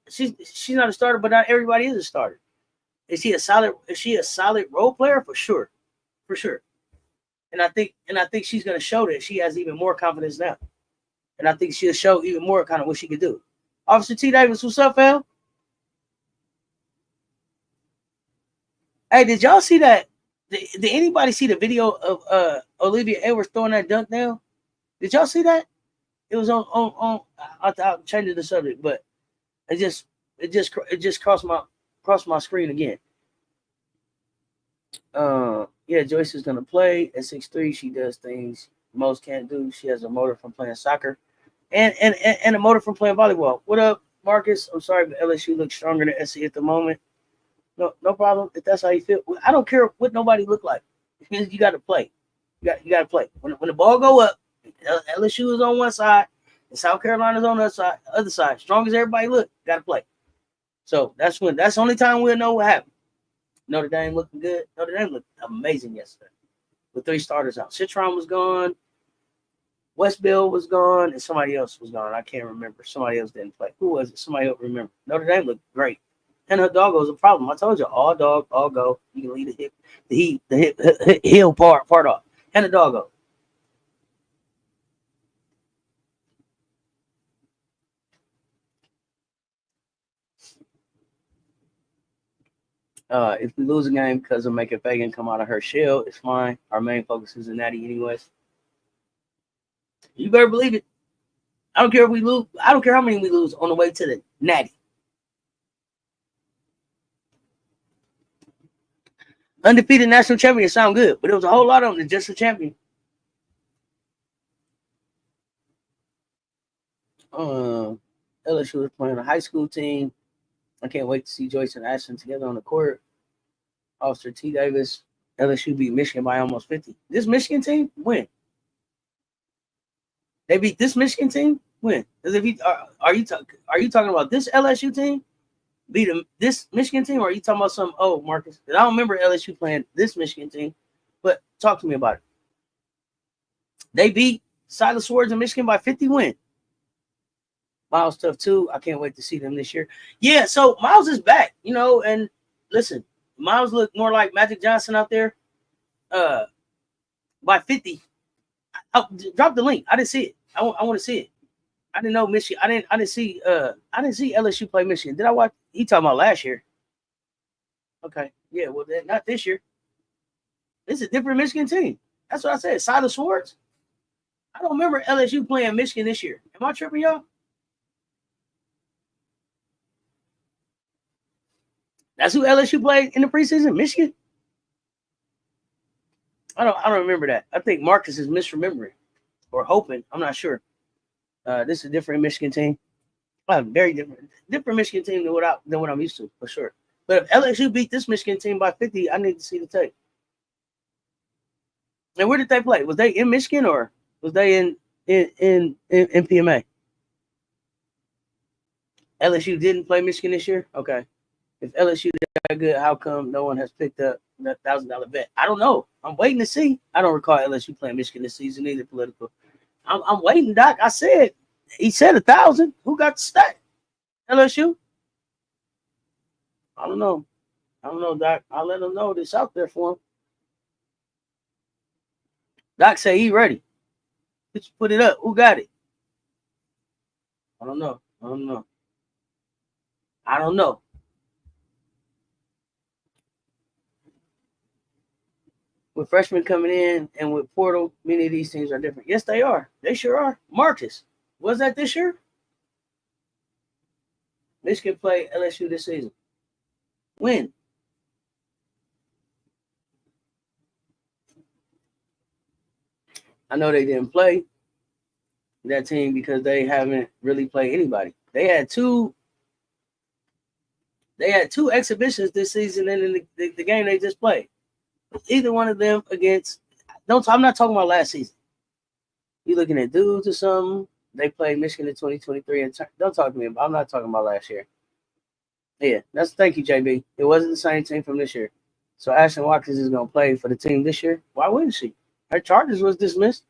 She's not a starter, but not everybody is a starter. Is she a solid role player? For sure. And I think she's going to show that she has even more confidence now. And I think she'll show even more kind of what she could do. Officer T. Davis, what's up, fam? Hey, did y'all see that? Did anybody see the video of Olivia Edwards throwing that dunk down? Did y'all see that? It was on I'll change the subject, but it just crossed my screen again. Yeah, Joyce is gonna play at 6'3". She does things most can't do. She has a motor from playing soccer, and a motor from playing volleyball. What up, Marcus? I'm sorry, but LSU looks stronger than SC at the moment. No problem. If that's how you feel, I don't care what nobody look like. You got to play. You got to play. When the ball go up, LSU is on one side, and South Carolina's on the other side. Strong as everybody look, got to play. So that's the only time we'll know what happened. Notre Dame looking good. Notre Dame looked amazing yesterday with 3 starters out. Citron was gone. Westbill was gone, and somebody else was gone. I can't remember. Somebody else didn't play. Who was it? Somebody else remember. Notre Dame looked great. And her doggo is a problem. I told you, all dog, all go. You can leave the hip heel part off. And the doggo. If we lose a game because of making Fagan come out of her shell, it's fine. Our main focus is in Natty anyways. You better believe it. I don't care if we lose. I don't care how many we lose on the way to the Natty. Undefeated national champion sound good, but there was a whole lot of them that just a champion. LSU is playing a high school team. I can't wait to see Joyce and Ashlyn together on the court. Officer T. Davis, LSU beat Michigan by almost 50. This Michigan team win. They beat this Michigan team win. Are you talking about this LSU team beat this Michigan team, or are you talking about some Marcus? I don't remember LSU playing this Michigan team, but talk to me about it. They beat Silas Swords and Michigan by 50 win. Miles tough too. I can't wait to see them this year. Yeah, so Miles is back, and listen, Miles looked more like Magic Johnson out there. By 50. Drop the link. I didn't see it. I want to see it. I didn't know Michigan. I didn't see LSU play Michigan. Did I watch? He talking about last year. Okay. Yeah, well, not this year. This is a different Michigan team. That's what I said. Silas Swords. I don't remember LSU playing Michigan this year. Am I tripping, y'all? That's who LSU played in the preseason, Michigan. I don't remember that. I think Marcus is misremembering or hoping. I'm not sure. This is a different Michigan team. Very different Michigan team than what I'm used to, for sure. But if LSU beat this Michigan team by 50, I need to see the tape. And where did they play? Was they in Michigan or was they in PMA? LSU didn't play Michigan this year? Okay. If LSU that good, how come no one has picked up that $1,000 bet? I don't know. I'm waiting to see. I don't recall LSU playing Michigan this season either. Political. I'm waiting, Doc. He said 1,000. Who got the stack? LSU. I don't know, Doc. I'll let him know this out there for him. Doc say he ready. Let's put it up. Who got it? I don't know. With freshmen coming in and with portal, many of these teams are different. Yes, they are. They sure are. Marcus, was that this year? Michigan play LSU this season. When? I know they didn't play that team because they haven't really played anybody. They had two exhibitions this season in the game they just played. Either one of them against. I'm not talking about last season. You looking at dudes or something? They played Michigan in 2023, and don't talk to me. I'm not talking about last year. Yeah, thank you, JB. It wasn't the same team from this year. So Ashlyn Watkins is going to play for the team this year. Why wouldn't she? Her charges was dismissed.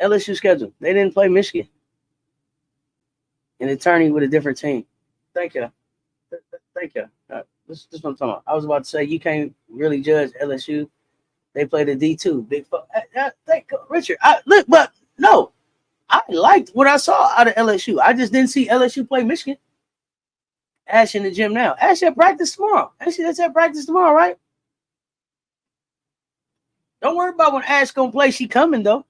LSU schedule. They didn't play Michigan. An attorney with a different team. Thank you. This is what I'm talking about. I was about to say you can't really judge LSU. They played a D2. Big thank you, Richard. But no. I liked what I saw out of LSU. I just didn't see LSU play Michigan. Ash in the gym now. Ash at practice tomorrow. Ash that's at practice tomorrow, right? Don't worry about when Ash gonna play. She coming though.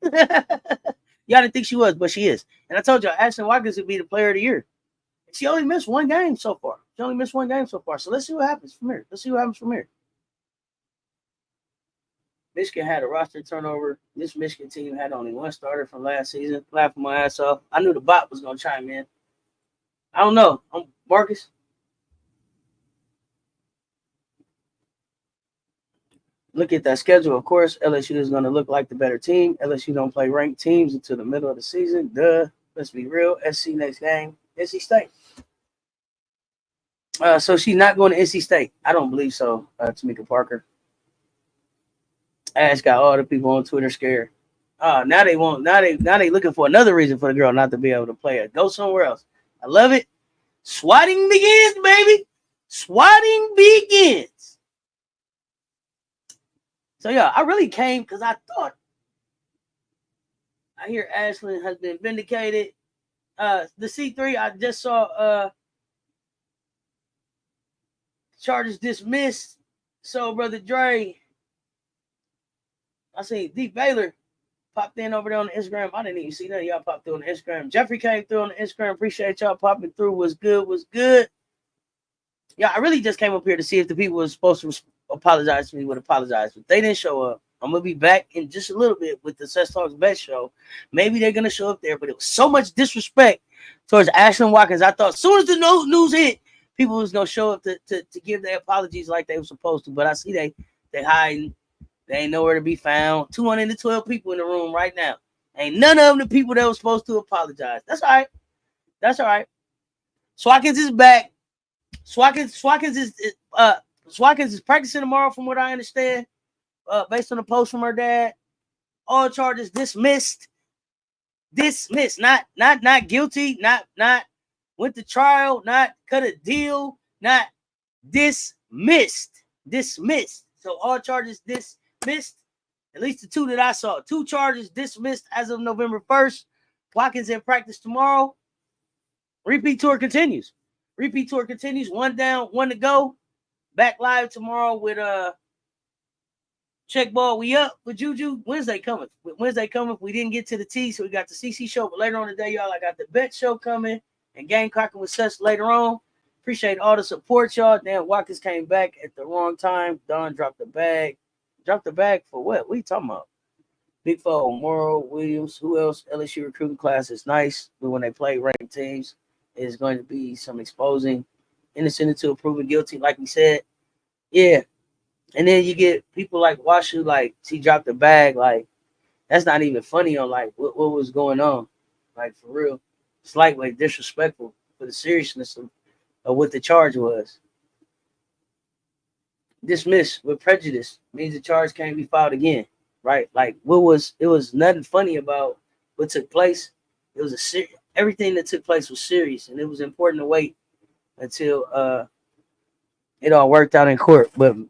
Y'all didn't think she was, but she is. And I told y'all, Ashlyn Watkins would be the player of the year. She only missed one game so far. So let's see what happens from here. Michigan had a roster turnover. This Michigan team had only one starter from last season. Laughing my ass off. I knew the bot was going to chime in. I don't know. Marcus? Look at that schedule. Of course, LSU is going to look like the better team. LSU don't play ranked teams until the middle of the season. Duh. Let's be real. SC next game. NC State. So she's not going to NC State. I don't believe so, Tamika Parker. Ash got all the people on Twitter scared. Now they looking for another reason for the girl not to be able to play it. Go somewhere else. I love it. Swatting begins, baby. Swatting begins. So yeah, I really came because I thought I hear Ashlyn has been vindicated. The C3, I just saw charges dismissed. So brother Dre, I see D Baylor popped in over there on the Instagram. I didn't even see none of y'all popped through on the Instagram. Jeffrey came through on the Instagram. Appreciate y'all popping through. Was good. Yeah, I really just came up here to see if the people were supposed to apologize to me would apologize. But they didn't show up. I'm going to be back in just a little bit with the Cess Talks Best show. Maybe they're going to show up there, but it was so much disrespect towards Ashlyn Watkins. I thought as soon as the news hit, people was going to show up to give their apologies like they were supposed to. But I see they hiding. They ain't nowhere to be found. 212 people in the room right now. Ain't none of them the people that were supposed to apologize. That's all right. Swatkins is back. Swatkins is practicing tomorrow, from what I understand. Based on the post from her dad. All charges dismissed. Not guilty. Not went to trial. Not cut a deal. Not dismissed. So all charges dismissed. At least the two that I saw. 2 charges dismissed as of November 1st. Watkins in practice tomorrow. Repeat tour continues. 1 down, 1 to go. Back live tomorrow with check ball. We up with Juju. Wednesday coming. We didn't get to the T, so we got the CC show. But later on today, y'all, I got the bet show coming and game cocking with Cess later on. Appreciate all the support, y'all. Damn, Watkins came back at the wrong time. Don dropped the bag. Dropped the bag for what? What are you talking about? Big Foe, Morrow, Williams. Who else? LSU recruiting class is nice. But when they play ranked teams, it's going to be some exposing. Innocent until proven guilty, like we said. Yeah. And then you get people like Washu, like, she dropped the bag. Like, that's not even funny on, like, what was going on. Like for real, it's lightweight, disrespectful for the seriousness of what the charge was. Dismissed with prejudice means the charge can't be filed again, right? Like it was nothing funny about what took place. It was everything that took place was serious, and it was important to wait until it all worked out in court. But I'm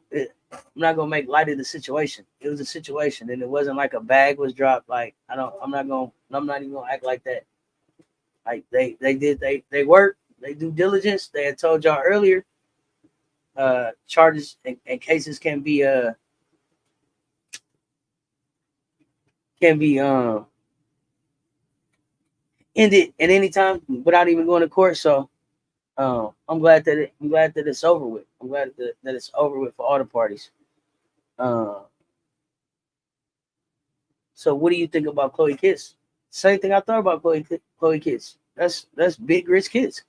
not gonna make light of the situation. It was a situation, and it wasn't like a bag was dropped. Like I'm not even gonna act like that. Like they work, they do diligence. They had told y'all earlier. Charges and cases can be ended at any time without even going to court. So I'm glad that it's over with. I'm glad that it's over with for all the parties. So what do you think about Chloe Kiss? Same thing I thought about Chloe Kiss. That's big rich kids.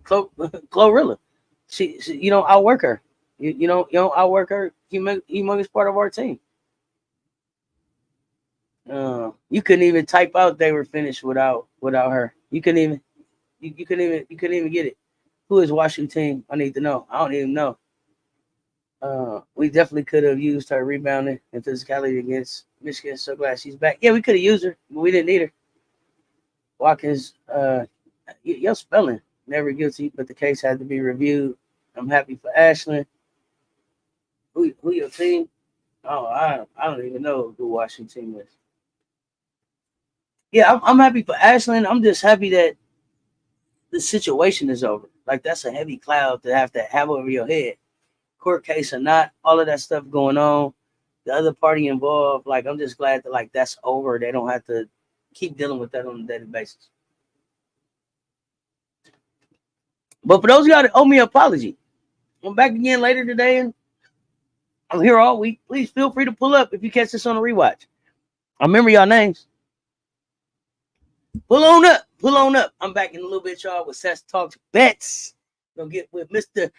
Glorilla. She you don't outwork her. You don't outwork her. Humongous part of our team. You couldn't even type out they were finished without her. You couldn't even get it. Who is Washington? I need to know. I don't even know. We definitely could have used her rebounding and physicality against Michigan. So glad she's back. Yeah, we could have used her, but we didn't need her. Watkins, your spelling never guilty, but the case had to be reviewed. I'm happy for Ashlyn. Who your team? Oh, I don't even know who Washington is. Yeah, I'm happy for Ashlyn. I'm just happy that the situation is over. Like that's a heavy cloud to have over your head. Court case or not, all of that stuff going on. The other party involved, like I'm just glad that like that's over. They don't have to keep dealing with that on a daily basis. But for those of y'all that owe me an apology, I'm back again later today and I'm here all week. Please feel free to pull up if you catch this on a rewatch. I remember y'all names. Pull on up. I'm back in a little bit, y'all, with Cess Talks Bets. Gonna get with Mr.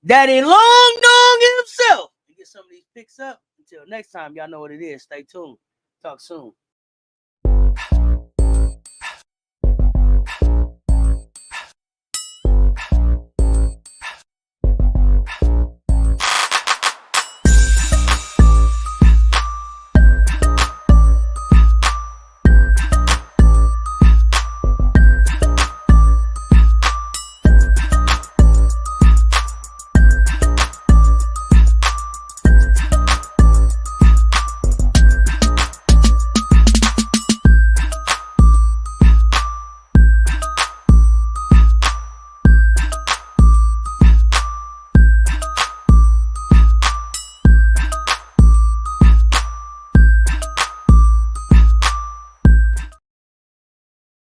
Daddy Long Dong himself. Get some of these picks up. Until next time, y'all know what it is. Stay tuned. Talk soon.